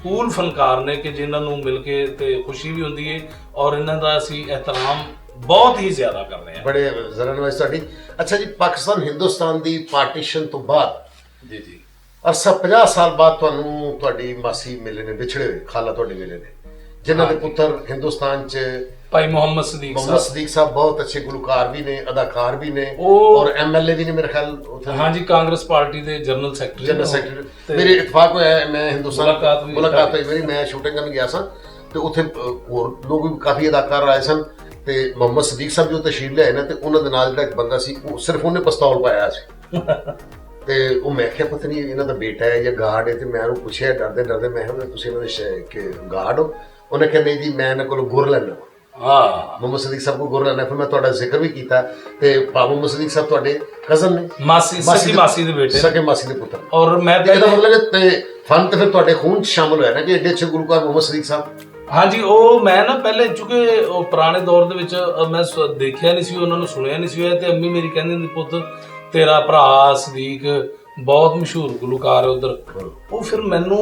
ਕੂਲ ਫਨਕਾਰ ਨੇ ਕਿ ਜਿਨ੍ਹਾਂ ਨੂੰ ਮਿਲ ਕੇ ਤੇ ਖੁਸ਼ੀ ਵੀ ਹੁੰਦੀ ਹੈ, ਔਰ ਇਹਨਾਂ ਦਾ ਅਸੀਂ ਇਹਤਰਾਮ ਬਹੁਤ ਹੀ ਜ਼ਿਆਦਾ ਕਰਦੇ ਹਾਂ। ਬੜੇ ਜ਼ਰਾ ਨਵਾਜ਼ ਤੁਹਾਡੀ। ਅੱਛਾ ਜੀ, ਪਾਕਿਸਤਾਨ ਹਿੰਦੁਸਤਾਨ ਦੀ ਪਾਰਟੀਸ਼ਨ ਤੋਂ ਬਾਅਦ ਜੀ ਅਰਸਾ 50 ਸਾਲ ਬਾਅਦ ਤੁਹਾਨੂੰ ਤੁਹਾਡੀ ਮਾਸੀ ਮਿਲੇ ਨੇ, ਵਿਛੜੇ ਹੋਏ ਖਾਲਾ ਤੁਹਾਡੇ ਮਿਲੇ ਨੇ, ਜਿਨ੍ਹਾਂ ਦੇ ਪੁੱਤਰ ਹਿੰਦੁਸਤਾਨ 'ਚ ਭਾਈ ਮੁਹੰਮਦ ਸਦੀਕ मोहम्मद ਸਾਹਿਬ। सदीक साहब बहुत अच्छे गुलकार भी ने, अदाकार भी ने ਉਹ- और MLA भी ने मेरे ख्याल उत्थे ਹਾਂਜੀ ਕਾਂਗਰਸ ਪਾਰਟੀ ਦੇ ਜਨਰਲ ਸੈਕਟਰੀ जनरल सैकटरी। मेरे इतफाक होया है, मैं हिंदुस्तान मुलाकात होई मेरी, मैं शूटिंग करन गया सा ਤੇ ਉੱਥੇ ਹੋਰ ਲੋਕ ਵੀ ਕਾਫੀ ਅਦਾਕਾਰ ਆਏ ਸਨ ਤੇ ਮੁਹੰਮਦ ਸਦੀਕ ਸਾਹਿਬ ਜੋ ਤਸ਼ਰੀਫ ਲਿਆਏ ਨਾ ਤੇ ਉਹਨਾਂ ਦੇ ਨਾਲ ਜਿਹੜਾ ਇੱਕ ਬੰਦਾ ਸੀ ਉਹ ਸਿਰਫ ਉਹਨੇ ਪਿਸਤੌਲ ਪਾਇਆ ਸੀ ਤੇ ਉਹ ਮੈਂ ਕਿਹਾ ਪਤਾ ਨਹੀਂ ਇਹਨਾਂ ਦਾ ਬੇਟਾ ਹੈ ਜਾਂ ਗਾਰਡ ਹੈ ਤੇ ਮੈਂ ਉਹਨੂੰ ਪੁੱਛਿਆ ਡਰਦੇ ਡਰਦੇ ਮੈਂ ਕਿਹਾ ਤੁਸੀਂ ਇਹਨਾਂ ਦੇ ਕਿ ਗਾਰਡ ਹੋ? ਉਹਨੇ ਕਿਹਾ ਨਹੀਂ ਜੀ ਮੈਂ ਇਹਨਾਂ ਕੋਲੋਂ ਗੁਰ ਲੈਣਾ ਹਾਂ ਮੁਹੰਮਦ ਸਦੀਕ ਸਾਹਿਬ ਕੋਲ ਗੁਰ ਲੈਣਾ। ਫਿਰ ਮੈਂ ਤੁਹਾਡਾ ਜ਼ਿਕਰ ਵੀ ਕੀਤਾ ਤੇ ਮੁਹੰਮਦ ਸਦੀਕ ਸਾਹਿਬ ਤੁਹਾਡੇ ਕਜ਼ਨ ਨੇ, ਮਾਸੀ ਸਕੀ ਮਾਸੀ ਦੇ ਬੇਟੇ ਸਕੇ ਮਾਸੀ ਦੇ ਪੁੱਤਰ। ਔਰ ਮੈਂ ਤੇ ਇਹਦਾ ਪਹਿਲੇ ਮਤਲਬ ਤੇ ਫਨ ਤੇ ਫਿਰ ਤੁਹਾਡੇ ਖੂਨ ਚ ਸ਼ਾਮਲ ਹੋਇਆ ਨਾ ਕਿ ਐਡੇ ਅੱਛੇ ਗੁਲਕਾਰ ਮੁਹੰਮਦ ਸਦੀਕ ਸਾਹਿਬ। ਹਾਂਜੀ ਉਹ ਮੈਂ ਨਾ ਪਹਿਲੇ ਚੁੱਕੇ ਉਹ ਪੁਰਾਣੇ ਦੌਰ ਦੇ ਵਿੱਚ ਮੈਂ ਦੇਖਿਆ ਨਹੀਂ ਸੀ, ਉਹਨਾਂ ਨੂੰ ਸੁਣਿਆ ਨਹੀਂ ਸੀ ਹੋਇਆ ਤੇ ਅੰਮੀ ਮੇਰੀ ਕਹਿੰਦੀ ਹੁੰਦੀ ਪੁੱਤ ਤੇਰਾ ਭਰਾ ਸਦੀਕ ਬਹੁਤ ਮਸ਼ਹੂਰ ਗੁਲਕਾਰ ਹੈ ਉਧਰ। ਉਹ ਫਿਰ ਮੈਨੂੰ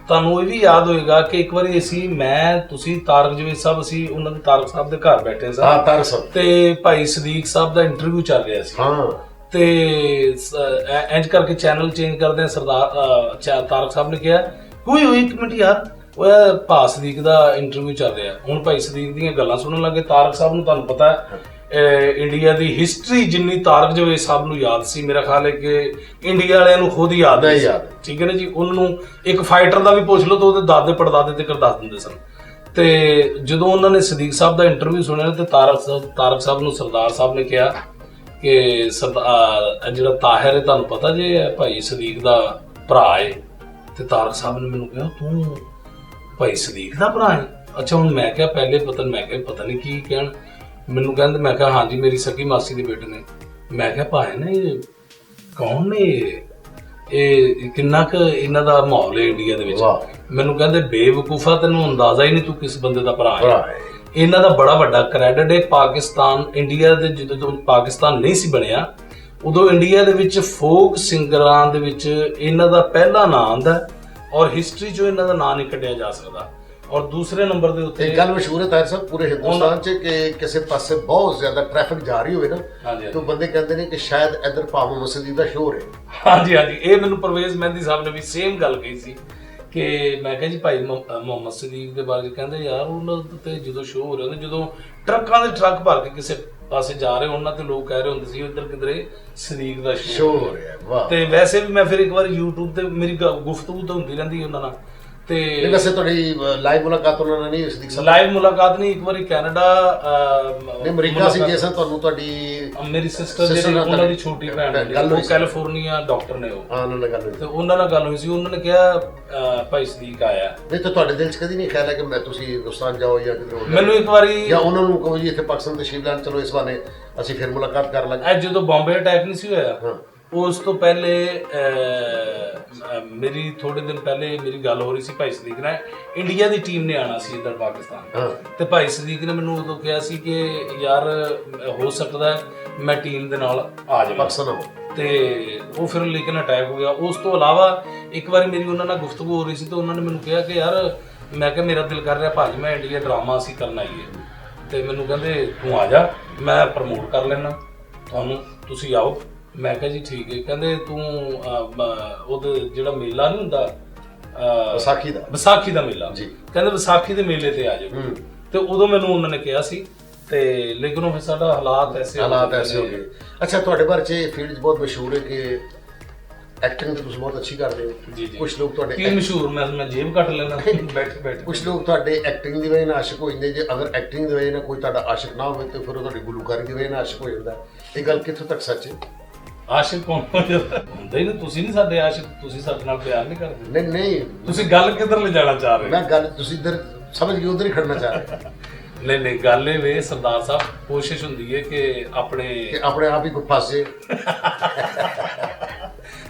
ਤੁਹਾਨੂੰ ਇਹ ਵੀ ਯਾਦ ਹੋਏਗਾ ਕਿ ਇੱਕ ਵਾਰੀ ਅਸੀਂ ਮੈਂ ਤੁਸੀਂ ਤਾਰਕ ਜਵੇਦ ਸਾਹਿਬ ਅਸੀਂ ਉਹਨਾਂ ਦੇ ਤਾਰਕ ਸਾਹਿਬ ਦੇ ਘਰ ਬੈਠੇ ਸਾਂ ਹਾਂ ਤਾਰਕ ਸਾਹਿਬ ਤੇ ਭਾਈ ਸਦੀਕ ਸਾਹਿਬ ਦਾ ਇੰਟਰਵਿਊ ਚੱਲ ਰਿਹਾ ਸੀ ਹਾਂ ਤੇ ਇੰਜ ਕਰਕੇ ਚੈਨਲ ਚੇਂਜ ਕਰਦੇ ਆ ਸਰਦਾਰ ਤਾਰਕ ਸਾਹਿਬ ਨੇ ਕਿਹਾ ਕੋਈ ਹੋਈ ਇੱਕ ਮਿੰਟ ਯਾਰ ਉਹ ਭਾ ਸਦੀਕ ਦਾ ਇੰਟਰਵਿਊ ਚੱਲ ਰਿਹਾ। ਹੁਣ ਭਾਈ ਸਦੀਕ ਦੀਆਂ ਗੱਲਾਂ ਸੁਣਨ ਲੱਗੇ। ਤਾਰਕ ਸਾਹਿਬ ਨੂੰ ਤੁਹਾਨੂੰ ਪਤਾ ਹੈ ਇੰਡੀਆ ਦੀ ਹਿਸਟਰੀ ਜਿੰਨੀ ਤਾਰਕ ਜਵੇਦ ਸਾਹਿਬ ਨੂੰ ਯਾਦ ਸੀ ਮੇਰਾ ਖਿਆਲ ਹੈ ਕਿ ਇੰਡੀਆ ਵਾਲਿਆਂ ਨੂੰ ਖੁਦ ਯਾਦ ਨਹੀਂ ਸੀ। ਠੀਕ ਹੈ ਨਾ ਜੀ। ਉਹਨਾਂ ਨੂੰ ਇੱਕ ਫਾਈਟਰ ਦਾ ਵੀ ਪੁੱਛ ਲਓ ਤਾਂ ਉਹਦੇ ਦਾਦੇ ਪੜਦਾਦੇ ਤੇ ਕਰ ਦੱਸ ਦਿੰਦੇ ਸਨ। ਤੇ ਜਦੋਂ ਉਹਨਾਂ ਨੇ ਸਦੀਕ ਸਾਹਿਬ ਦਾ ਇੰਟਰਵਿਊ ਸੁਣਿਆ ਤੇ ਤਾਰਕ ਸਾਹਿਬ ਨੂੰ ਸਰਦਾਰ ਸਾਹਿਬ ਨੇ ਕਿਹਾ ਕਿ ਸਰਦਾਰ ਜਿਹੜਾ ਤਾਹਿਰ ਹੈ ਤੁਹਾਨੂੰ ਪਤਾ ਜੇ ਭਾਈ ਸਦੀਕ ਦਾ ਭਰਾ ਹੈ। ਤੇ ਤਾਰਕ ਸਾਹਿਬ ਨੇ ਮੈਨੂੰ ਕਿਹਾ ਤੂੰ ਭਾਈ ਸਦੀਕ ਦਾ ਭਰਾ ਹੈ? ਅੱਛਾ ਹੁਣ ਮੈਂ ਕਿਹਾ ਪਹਿਲੇ ਪਤਾ ਨਹੀਂ ਕੀ ਕਹਿਣ। ਮੈਨੂੰ ਕਹਿੰਦੇ ਮੈਂ ਕਿਹਾ ਹਾਂਜੀ ਮੇਰੀ ਸਕੀ ਮਾਸੀ ਦੇ ਬੇਟੇ ਨੇ। ਮੈਂ ਕਿਹਾ ਭਾਈ ਨੇ ਇਹ ਕੌਣ ਨੇ ਇਹ ਕਿੰਨਾ ਕੁ ਇਹਨਾਂ ਦਾ ਮਾਹੌਲ ਹੈ ਇੰਡੀਆ ਦੇ ਵਿੱਚ? ਮੈਨੂੰ ਕਹਿੰਦੇ ਬੇਵਕੂਫਾ ਤੈਨੂੰ ਅੰਦਾਜ਼ਾ ਹੀ ਨਹੀਂ ਤੂੰ ਕਿਸ ਬੰਦੇ ਦਾ ਭਰਾ ਹੈ। ਇਹਨਾਂ ਦਾ ਬੜਾ ਵੱਡਾ ਕ੍ਰੈਡਿਟ ਹੈ। ਪਾਕਿਸਤਾਨ ਇੰਡੀਆ ਦੇ ਜਦੋਂ ਪਾਕਿਸਤਾਨ ਨਹੀਂ ਸੀ ਬਣਿਆ ਉਦੋਂ ਇੰਡੀਆ ਦੇ ਵਿੱਚ ਫੋਕ ਸਿੰਗਰਾਂ ਦੇ ਵਿੱਚ ਇਹਨਾਂ ਦਾ ਪਹਿਲਾ ਨਾਂ ਆਉਂਦਾ ਔਰ ਹਿਸਟਰੀ 'ਚੋਂ ਇਹਨਾਂ ਦਾ ਨਾਂ ਨਹੀਂ ਕੱਢਿਆ ਜਾ ਸਕਦਾ। ਔਰ ਦੂਸਰੇ ਨੰਬਰ ਦੇ ਉੱਤੇ ਇੱਕ ਗੱਲ ਮਸ਼ਹੂਰ ਹੈ ਤਾਹਿਰ ਸਾਹਿਬ ਪੂਰੇ ਹਿੰਦੁਸਤਾਨ 'ਚ ਕਿ ਕਿਸੇ ਪਾਸੇ ਬਹੁਤ ਜ਼ਿਆਦਾ ਟ੍ਰੈਫਿਕ ਜਾ ਰਹੀ ਹੋਵੇ ਨਾ ਤਾਂ ਬੰਦੇ ਕਹਿੰਦੇ ਨੇ ਕਿ ਸ਼ਾਇਦ ਇੱਧਰ ਮੁਹੰਮਦ ਸਦੀਕ ਦਾ ਸ਼ੋਰ ਹੈ। ਹਾਂਜੀ ਇਹ ਮੈਨੂੰ ਪਰਵੇਜ਼ ਮਹਿੰਦੀ ਸਾਹਿਬ ਨੇ ਵੀ ਸੇਮ ਗੱਲ ਕਹੀ ਸੀ ਕਿ ਮੈਂ ਕਿਹਾ ਜੀ ਭਾਈ ਮੁਹੰਮਦ ਸਦੀਕ ਦੇ ਬਾਰੇ ਕਹਿੰਦੇ ਯਾਰ ਉਹਨਾਂ ਤੇ ਜਦੋਂ ਸ਼ੋਅ ਹੋ ਰਿਹਾ ਹੁੰਦਾ ਜਦੋਂ ਟਰੱਕਾਂ ਦੇ ਟਰੱਕ ਭਰ ਕੇ ਕਿਸੇ ਪਾਸੇ ਜਾ ਰਹੇ ਉਹਨਾਂ ਤੇ ਲੋਕ ਕਹਿ ਰਹੇ ਹੁੰਦੇ ਸੀ ਇੱਧਰ ਕਿਧਰੇ ਸਦੀਕ ਦਾ ਸ਼ੋਅ ਹੋ ਰਿਹਾ। ਵਾਹ। ਤੇ ਵੈਸੇ ਵੀ ਮੈਂ ਫਿਰ ਇੱਕ ਵਾਰ YouTube ਤੇ ਮੇਰੀ ਗੁਫ਼ਤਗੂ ਤਾਂ ਹੁੰਦੀ ਰਹਿੰਦੀ ਉਹਨਾਂ ਨਾਲ ਤੇ ਵੈਸੇ ਤੁਹਾਡੀ ਲਾਈਵ ਮੁਲਾਕਾਤ ਉਹਨਾਂ ਨਾਲ ਨਹੀਂ ਸਦੀਕ ਸਾਹਿਬ? ਲਾਈਵ ਮੁਲਾਕਾਤ ਨਹੀਂ। ਇੱਕ ਵਾਰੀ ਕੈਨੇਡਾ ਅਮਰੀਕਾ ਸੀ ਜੈਸਾ ਤੁਹਾਨੂੰ ਤੁਹਾਡੀ ਮੇਰੀ ਸਿਸਟਰ ਜਿਹੜੀ ਉਹਨਾਂ ਦੀ ਛੋਟੀ ਭੈਣ ਉਹ ਕੈਲੀਫੋਰਨੀਆ ਡਾਕਟਰ ਨੇ ਉਹ ਹਾਂ ਉਹਨਾਂ ਨਾਲ ਗੱਲ ਹੋਈ ਤੇ ਉਹਨਾਂ ਨਾਲ ਗੱਲ ਹੋਈ ਸੀ। ਉਹਨਾਂ ਨੇ ਕਿਹਾ ਭਾਈ ਸਦੀਕ ਆਇਆ। ਨਹੀਂ ਤਾਂ ਤੁਹਾਡੇ ਦਿਲ 'ਚ ਕਦੀ ਨਹੀਂ ਖਿਆਲ ਹੈ ਕਿ ਮੈਂ ਤੁਸੀਂ ਹਿੰਦੁਸਤਾਨ ਜਾਓ ਜਾਂ ਕਿਧਰ ਹੋਰ? ਮੈਨੂੰ ਇੱਕ ਵਾਰੀ ਜਾਂ ਉਹਨਾਂ ਨੂੰ ਕਹੋ ਜੀ ਇੱਥੇ ਪਾਕਿਸਤਾਨ ਤਸ਼ਰੀਫ ਲੈਣ ਚਲੋ ਇਸ ਬਾਰੇ ਅਸੀਂ ਫਿਰ ਮੁਲਾਕਾਤ ਕਰ ਲਾਂਗੇ। ਇਹ ਜਦੋਂ ਬੰਬੇ ਅਟੈਕ ਨਹੀਂ ਸੀ ਹੋਇਆ ਉਸ ਤੋਂ ਪਹਿਲੇ ਮੇਰੀ ਥੋੜੇ ਦਿਨ ਪਹਿਲੇ ਮੇਰੀ ਗੱਲ ਹੋ ਰਹੀ ਸੀ ਭਾਈ ਸਦੀਕ ਨਾਲ। ਇੰਡੀਆ ਦੀ ਟੀਮ ਨੇ ਆਣਾ ਸੀ ਇੱਧਰ ਪਾਕਿਸਤਾਨ ਤੇ ਭਾਈ ਸਦੀਕ ਨੇ ਮੈਨੂੰ ਉਦੋਂ ਕਿਹਾ ਸੀ ਕਿ ਯਾਰ ਹੋ ਸਕਦਾ ਮੈਂ ਟੀਮ ਦੇ ਨਾਲ ਆ ਜਾਵਾਂ ਪਾਕਿਸਤਾਨ ਤੇ ਉਹ ਫਿਰ ਲੇਕਿਨ ਅਟੈਕ ਹੋ ਗਿਆ। ਉਸ ਤੋਂ ਇਲਾਵਾ ਇੱਕ ਵਾਰੀ ਮੇਰੀ ਉਹਨਾਂ ਨਾਲ ਗੁਫ਼ਤਗੂ ਹੋ ਰਹੀ ਸੀ ਤੇ ਉਹਨਾਂ ਨੇ ਮੈਨੂੰ ਕਿਹਾ ਕਿ ਯਾਰ ਮੈਂ ਕਿਹਾ ਮੇਰਾ ਦਿਲ ਕਰ ਰਿਹਾ ਭਾਜੀ ਮੈਂ ਇੰਡੀਆ ਡਰਾਮਾ ਅਸੀਂ ਕਰਨਾ ਹੀ ਹੈ ਤੇ ਮੈਨੂੰ ਕਹਿੰਦੇ ਤੂੰ ਆ ਜਾ ਮੈਂ ਪ੍ਰਮੋਟ ਕਰ ਲੈਣਾ ਤੁਹਾਨੂੰ ਤੁਸੀਂ ਆਓ। ਮੈਂ ਕਿਹਾ ਜੀ ਠੀਕ ਹੈ। ਕਹਿੰਦੇ ਤੂੰ ਉਹਦੇ ਜਿਹੜਾ ਮੇਲਾ ਨਹੀਂ ਹੁੰਦਾ ਵਿਸਾਖੀ ਦਾ ਮੇਲਾ ਕਹਿੰਦੇ ਵਿਸਾਖੀ ਦੇ ਮੇਲੇ ਤੇ ਆ ਜਾਓ ਤੇ ਉਦੋਂ ਮੈਨੂੰ ਉਹਨਾਂ ਨੇ ਕਿਹਾ ਸੀ ਤੇ ਲੇਕਿਨ ਉਹ ਫਿਰ ਸਾਡਾ ਹਾਲਾਤ ਐਸੇ ਹੋ ਗਏ। ਅੱਛਾ ਤੁਹਾਡੇ ਬਾਰੇ 'ਚ ਫੀਲਡ 'ਚ ਬਹੁਤ ਮਸ਼ਹੂਰ ਹੈ ਕਿ ਐਕਟਿੰਗ ਤੇ ਤੁਸੀਂ ਬਹੁਤ ਅੱਛੀ ਕਰਦੇ ਹੋ। ਜੀ ਕੁਝ ਲੋਕ ਤੁਹਾਡੇ ਕੀ ਮਸ਼ਹੂਰ ਮੈਂ ਜੇਬ ਕੱਟ ਲੈਣਾ ਬੈਠੇ ਕੁਝ ਲੋਕ ਤੁਹਾਡੇ ਐਕਟਿੰਗ ਦੀ ਵਜ੍ਹਾ ਨਾਲ ਆਸ਼ਿਕ ਹੋ ਜਾਂਦੇ। ਜੇ ਅਗਰ ਐਕਟਿੰਗ ਦੀ ਵਜ੍ਹਾ ਨਾਲ ਕੋਈ ਤੁਹਾਡਾ ਆਸ਼ਿਕ ਨਾ ਹੋਵੇ ਤੇ ਫਿਰ ਉਹ ਤੁਹਾਡੀ ਗੁਲੂਕਾਰੀ ਦੀ ਵਜ੍ਹਾ ਨਾਲ ਆਸ਼ਿਕ ਹੋ ਜਾਂਦਾ। ਇਹ ਗੱਲ ਕਿੱਥੋਂ ਤੱਕ ਸੱਚ ਹੈ? ਆਸ਼ਿਕ ਕੌਣ ਹੋ ਜਾਂਦਾ ਹੁੰਦਾ ਹੀ ਨਹੀਂ। ਤੁਸੀਂ ਨਹੀਂ ਸਾਡੇ ਆਸ਼ਿਕ ਤੁਸੀਂ ਸਾਡੇ ਨਾਲ ਪਿਆਰ ਨਹੀਂ ਕਰਦੇ। ਨਹੀਂ ਤੁਸੀਂ ਗੱਲ ਕਿੱਧਰ ਲੈ ਜਾਣਾ ਚਾਹ ਰਹੇ? ਮੈਂ ਗੱਲ ਤੁਸੀਂ ਇੱਧਰ ਸਮਝ ਕੇ ਉਧਰ ਹੀ ਖੜਨਾ ਚਾਹ ਰਹੇ। ਨਹੀਂ ਗੱਲ ਇਹ ਵੇ ਸਰਦਾਰ ਸਾਹਿਬ ਕੋਸ਼ਿਸ਼ ਹੁੰਦੀ ਹੈ ਕਿ ਆਪਣੇ ਆਪ ਹੀ ਕੋਈ ਫਸ ਜੇ।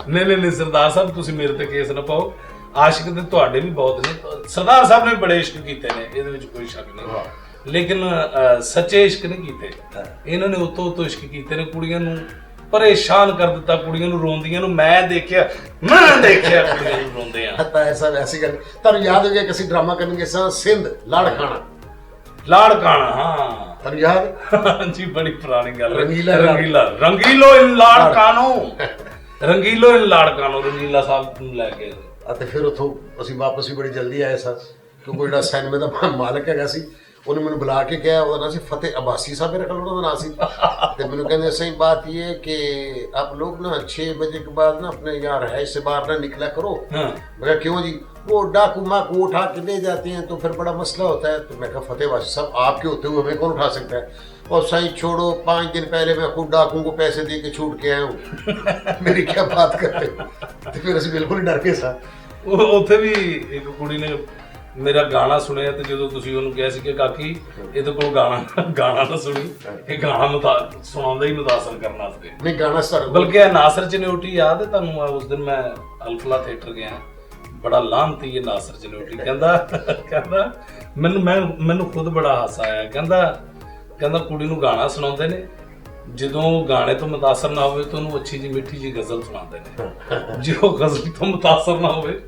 ਨਹੀਂ ਸਰਦਾਰ ਸਾਹਿਬ ਤੁਸੀਂ ਮੇਰੇ ਤੇ ਕੇਸ ਨਾ ਪਾਓ। ਆਸ਼ਿਕ ਤੇ ਤੁਹਾਡੇ ਵੀ ਬਹੁਤ ਨੇ। ਸਰਦਾਰ ਸਾਹਿਬ ਨੇ ਵੀ ਬੜੇ ਇਸ਼ਕ ਕੀਤੇ ਨੇ ਇਹਦੇ ਵਿੱਚ ਕੋਈ ਸ਼ੱਕ ਨਹੀਂ ਲੇਕਿਨ ਸੱਚੇ ਇਸ਼ਕ ਨਹੀਂ ਕੀਤੇ। ਇਹਨਾਂ ਨੇ ਉਤੋਂ ਇਸ਼ਕ ਕੀਤੇ ਨੇ ਕੁੜੀਆਂ ਨੂੰ ਪਰੇਸ਼ਾਨ ਕਰ ਦਿੱਤਾ ਕੁੜੀਆਂ ਨੂੰ ਰੋਂਦੀਆਂ ਨੂੰ। ਮੈਂ ਦੇਖਿਆ ਕੁੜੀਆਂ ਨੂੰ ਰੋਂਦੇ ਆ ਤਾਂ ਐਸਾ ਐਸੀ ਗੱਲ ਤੁਹਾਨੂੰ ਯਾਦ ਹੋ ਗਿਆ ਕਿ ਅਸੀਂ ਡਰਾਮਾ ਕਰਨਗੇ ਸਿੰਧ ਲਾੜਕਾਣਾ ਹਾਂ ਤੁਹਾਨੂੰ ਯਾਦ? ਹਾਂਜੀ ਬੜੀ ਪੁਰਾਣੀ ਗੱਲ। ਰੰਗੀਲੋ ਇਨ ਲਾੜਕਾਨੋ ਰੰਗੀਲਾ ਸਾਹਿਬ ਨੂੰ ਲੈ ਕੇ ਅਤੇ ਫਿਰ ਉੱਥੋਂ ਅਸੀਂ ਵਾਪਸ ਵੀ ਬੜੀ ਜਲਦੀ ਆਏ ਸਾਂ ਕਿਉਂਕਿ ਜਿਹੜਾ ਸਿਨੇਮੇ ਦਾ ਮਾਲਕ ਹੈਗਾ ਸੀ ਉਹਨੇ ਮੈਨੂੰ ਬੁਲਾ ਕੇ ਕਿਹਾ, ਉਹਦਾ ਨਾਂ ਸੀ फतेह अब्बासी साहब, मेरे ख्याल ਉਹਦਾ ਨਾਂ ਸੀ। ਤੇ ਮੈਨੂੰ ਕਹਿੰਦੇ सही बात ये कि आप लोग ना 6 बजे के बाद ना अपने यहाँ रहाइश से बाहर ना निकला करो। मैं कहा क्यों जी? वो डाकू माकू उठा के ले जाते हैं तो फिर बड़ा मसला होता है। तो मैं कहा फतेह अब्बासी साहब आपके होते हुए हमें कौन उठा सकता है? और सही छोड़ो, 5 दिन पहले मैं खुद डाकू को पैसे दे के छूट के आया हूँ। मेरी क्या बात करते हो? तो फिर ਅਸੀਂ ਬਿਲਕੁਲ ਹੀ ਡਰ ਗਏ ਸਾਂ। ਉੱਥੇ ਵੀ ਇੱਕ ਕੁੜੀ ਨੇ ਮੇਰਾ ਗਾਣਾ ਸੁਣਿਆ ਤੇ ਜਦੋਂ ਤੁਸੀਂ ਉਹਨੂੰ ਕਿਹਾ ਸੀ ਕਿ ਕਾਕੀ ਇਹਦੇ ਕੋਲ ਗਾਣਾ ਨਾ ਸੁਣੀ, ਇਹ ਗਾਣਾ ਸੁਣਾਉਂਦਾ ਹੀ ਮੁਤਾਸਰ ਕਰਨ ਵਾਸਤੇ। ਨਹੀਂ ਗਾਣਾ ਸਰ, ਬਲਕਿ ਨਾਸਰ ਚਨਿਓਟੀ ਯਾਦ ਹੈ ਤੁਹਾਨੂੰ? ਉਸ ਦਿਨ ਮੈਂ ਅਲਫਲਾ ਥੀਏਟਰ ਗਿਆ, ਬੜਾ ਲਾਹਨਤੀ ਇਹ ਨਾਸਰ ਚਨਿਓਟੀ ਕਹਿੰਦਾ ਮੈਨੂੰ ਖੁਦ ਬੜਾ ਹਾਸਾ ਆਇਆ। ਕਹਿੰਦਾ ਕੁੜੀ ਨੂੰ ਗਾਣਾ ਸੁਣਾਉਂਦੇ ਨੇ, ਜਦੋਂ ਗਾਣੇ ਤੋਂ ਮੁਤਾਸਰ ਨਾ ਹੋਵੇ ਤਾਂ ਉਹਨੂੰ ਅੱਛੀ ਜੀ ਮਿੱਠੀ ਜੀ ਗਜ਼ਲ ਸੁਣਾਉਂਦੇ ਨੇ। ਜੇ ਉਹ ਗਜ਼ਲ ਤੋਂ ਮੁਤਾਸਰ ਨਾ ਹੋਵੇ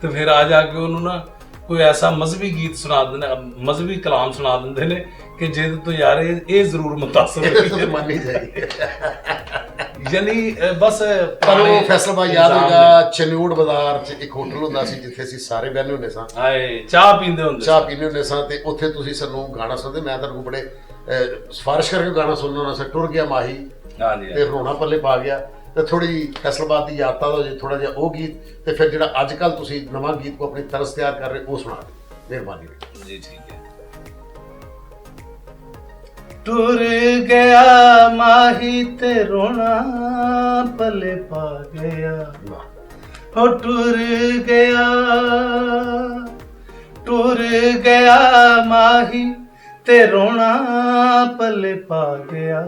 ਤੇ ਫਿਰ ਆ ਜਾ ਕੇ ਉਹਨੂੰ ਨਾ ਕੋਈ ਐਸਾ ਮਜ਼ਹਬੀ ਗੀਤ ਸੁਣਾ ਦਿੰਦੇ, ਮਜ਼ਹਬੀ ਕਲਾਮ ਸੁਣਾ ਦਿੰਦੇ ਨੇ ਕਿ ਜਿਹਦੇ ਤੋਂ ਯਾਰ ਇਹ ਜ਼ਰੂਰ ਮੁਤਾਸਰ ਹੋਵੇ, ਮੰਨੀ ਜਾਏਗੀ। ਯਾਨੀ ਬਸ ਤੁਹਾਨੂੰ ਫੈਸਲਾਬਾਦ ਯਾਦ ਹੋਗਾ, ਚਨਿਓੜ ਬਾਜ਼ਾਰ 'ਚ ਇੱਕ ਹੋਟਲ ਹੁੰਦਾ ਸੀ ਜਿੱਥੇ ਅਸੀਂ ਸਾਰੇ ਬਹਿੰਦੇ ਹੁੰਦੇ ਸਾਂ, ਹਾਏ ਚਾਹ ਪੀਂਦੇ ਹੁੰਦੇ ਸਾਂ। ਤੇ ਉੱਥੇ ਤੁਸੀਂ ਸਾਨੂੰ ਗਾਣਾ ਸੁਣਦੇ, ਮੈਂ ਤੁਹਾਨੂੰ ਬੜੇ ਸਿਫਾਰਿਸ਼ ਕਰਕੇ ਗਾਣਾ ਸੁਣਨਾ ਹੁੰਦਾ ਸੀ, ਟੁਰ ਗਿਆ ਮਾਹੀ ਤੇ ਰੋਣਾ ਪੱਲੇ ਪਾ ਗਿਆ। ਤੇ ਥੋੜੀ ਫੈਸਲਾਬਾਦ ਦੀ ਯਾਦ ਤਾਜ਼ਾ ਹੋ ਜੇ, ਥੋੜਾ ਜਿਹਾ ਉਹ ਗੀਤ, ਤੇ ਫਿਰ ਜਿਹੜਾ ਅੱਜ ਕੱਲ ਤੁਸੀਂ ਨਵਾਂ ਗੀਤ ਕੋ ਆਪਣੀ ਤਰਸ ਤਿਆਰ ਕਰ ਰਹੇ ਉਹ ਸੁਣਾ ਦਿਓ, ਮਿਹਰਬਾਨੀ ਜੀ। ਠੀਕ ਹੈ। ਟੁਰ ਗਿਆ ਮਾਹੀ ਤੇ ਰੋਣਾ ਪੱਲੇ ਪਾ ਗਿਆ, ਹੋ ਟੁਰ ਗਿਆ ਮਾਹੀ ਤੇ ਰੋਣਾ ਪੱਲੇ ਪਾ ਗਿਆ।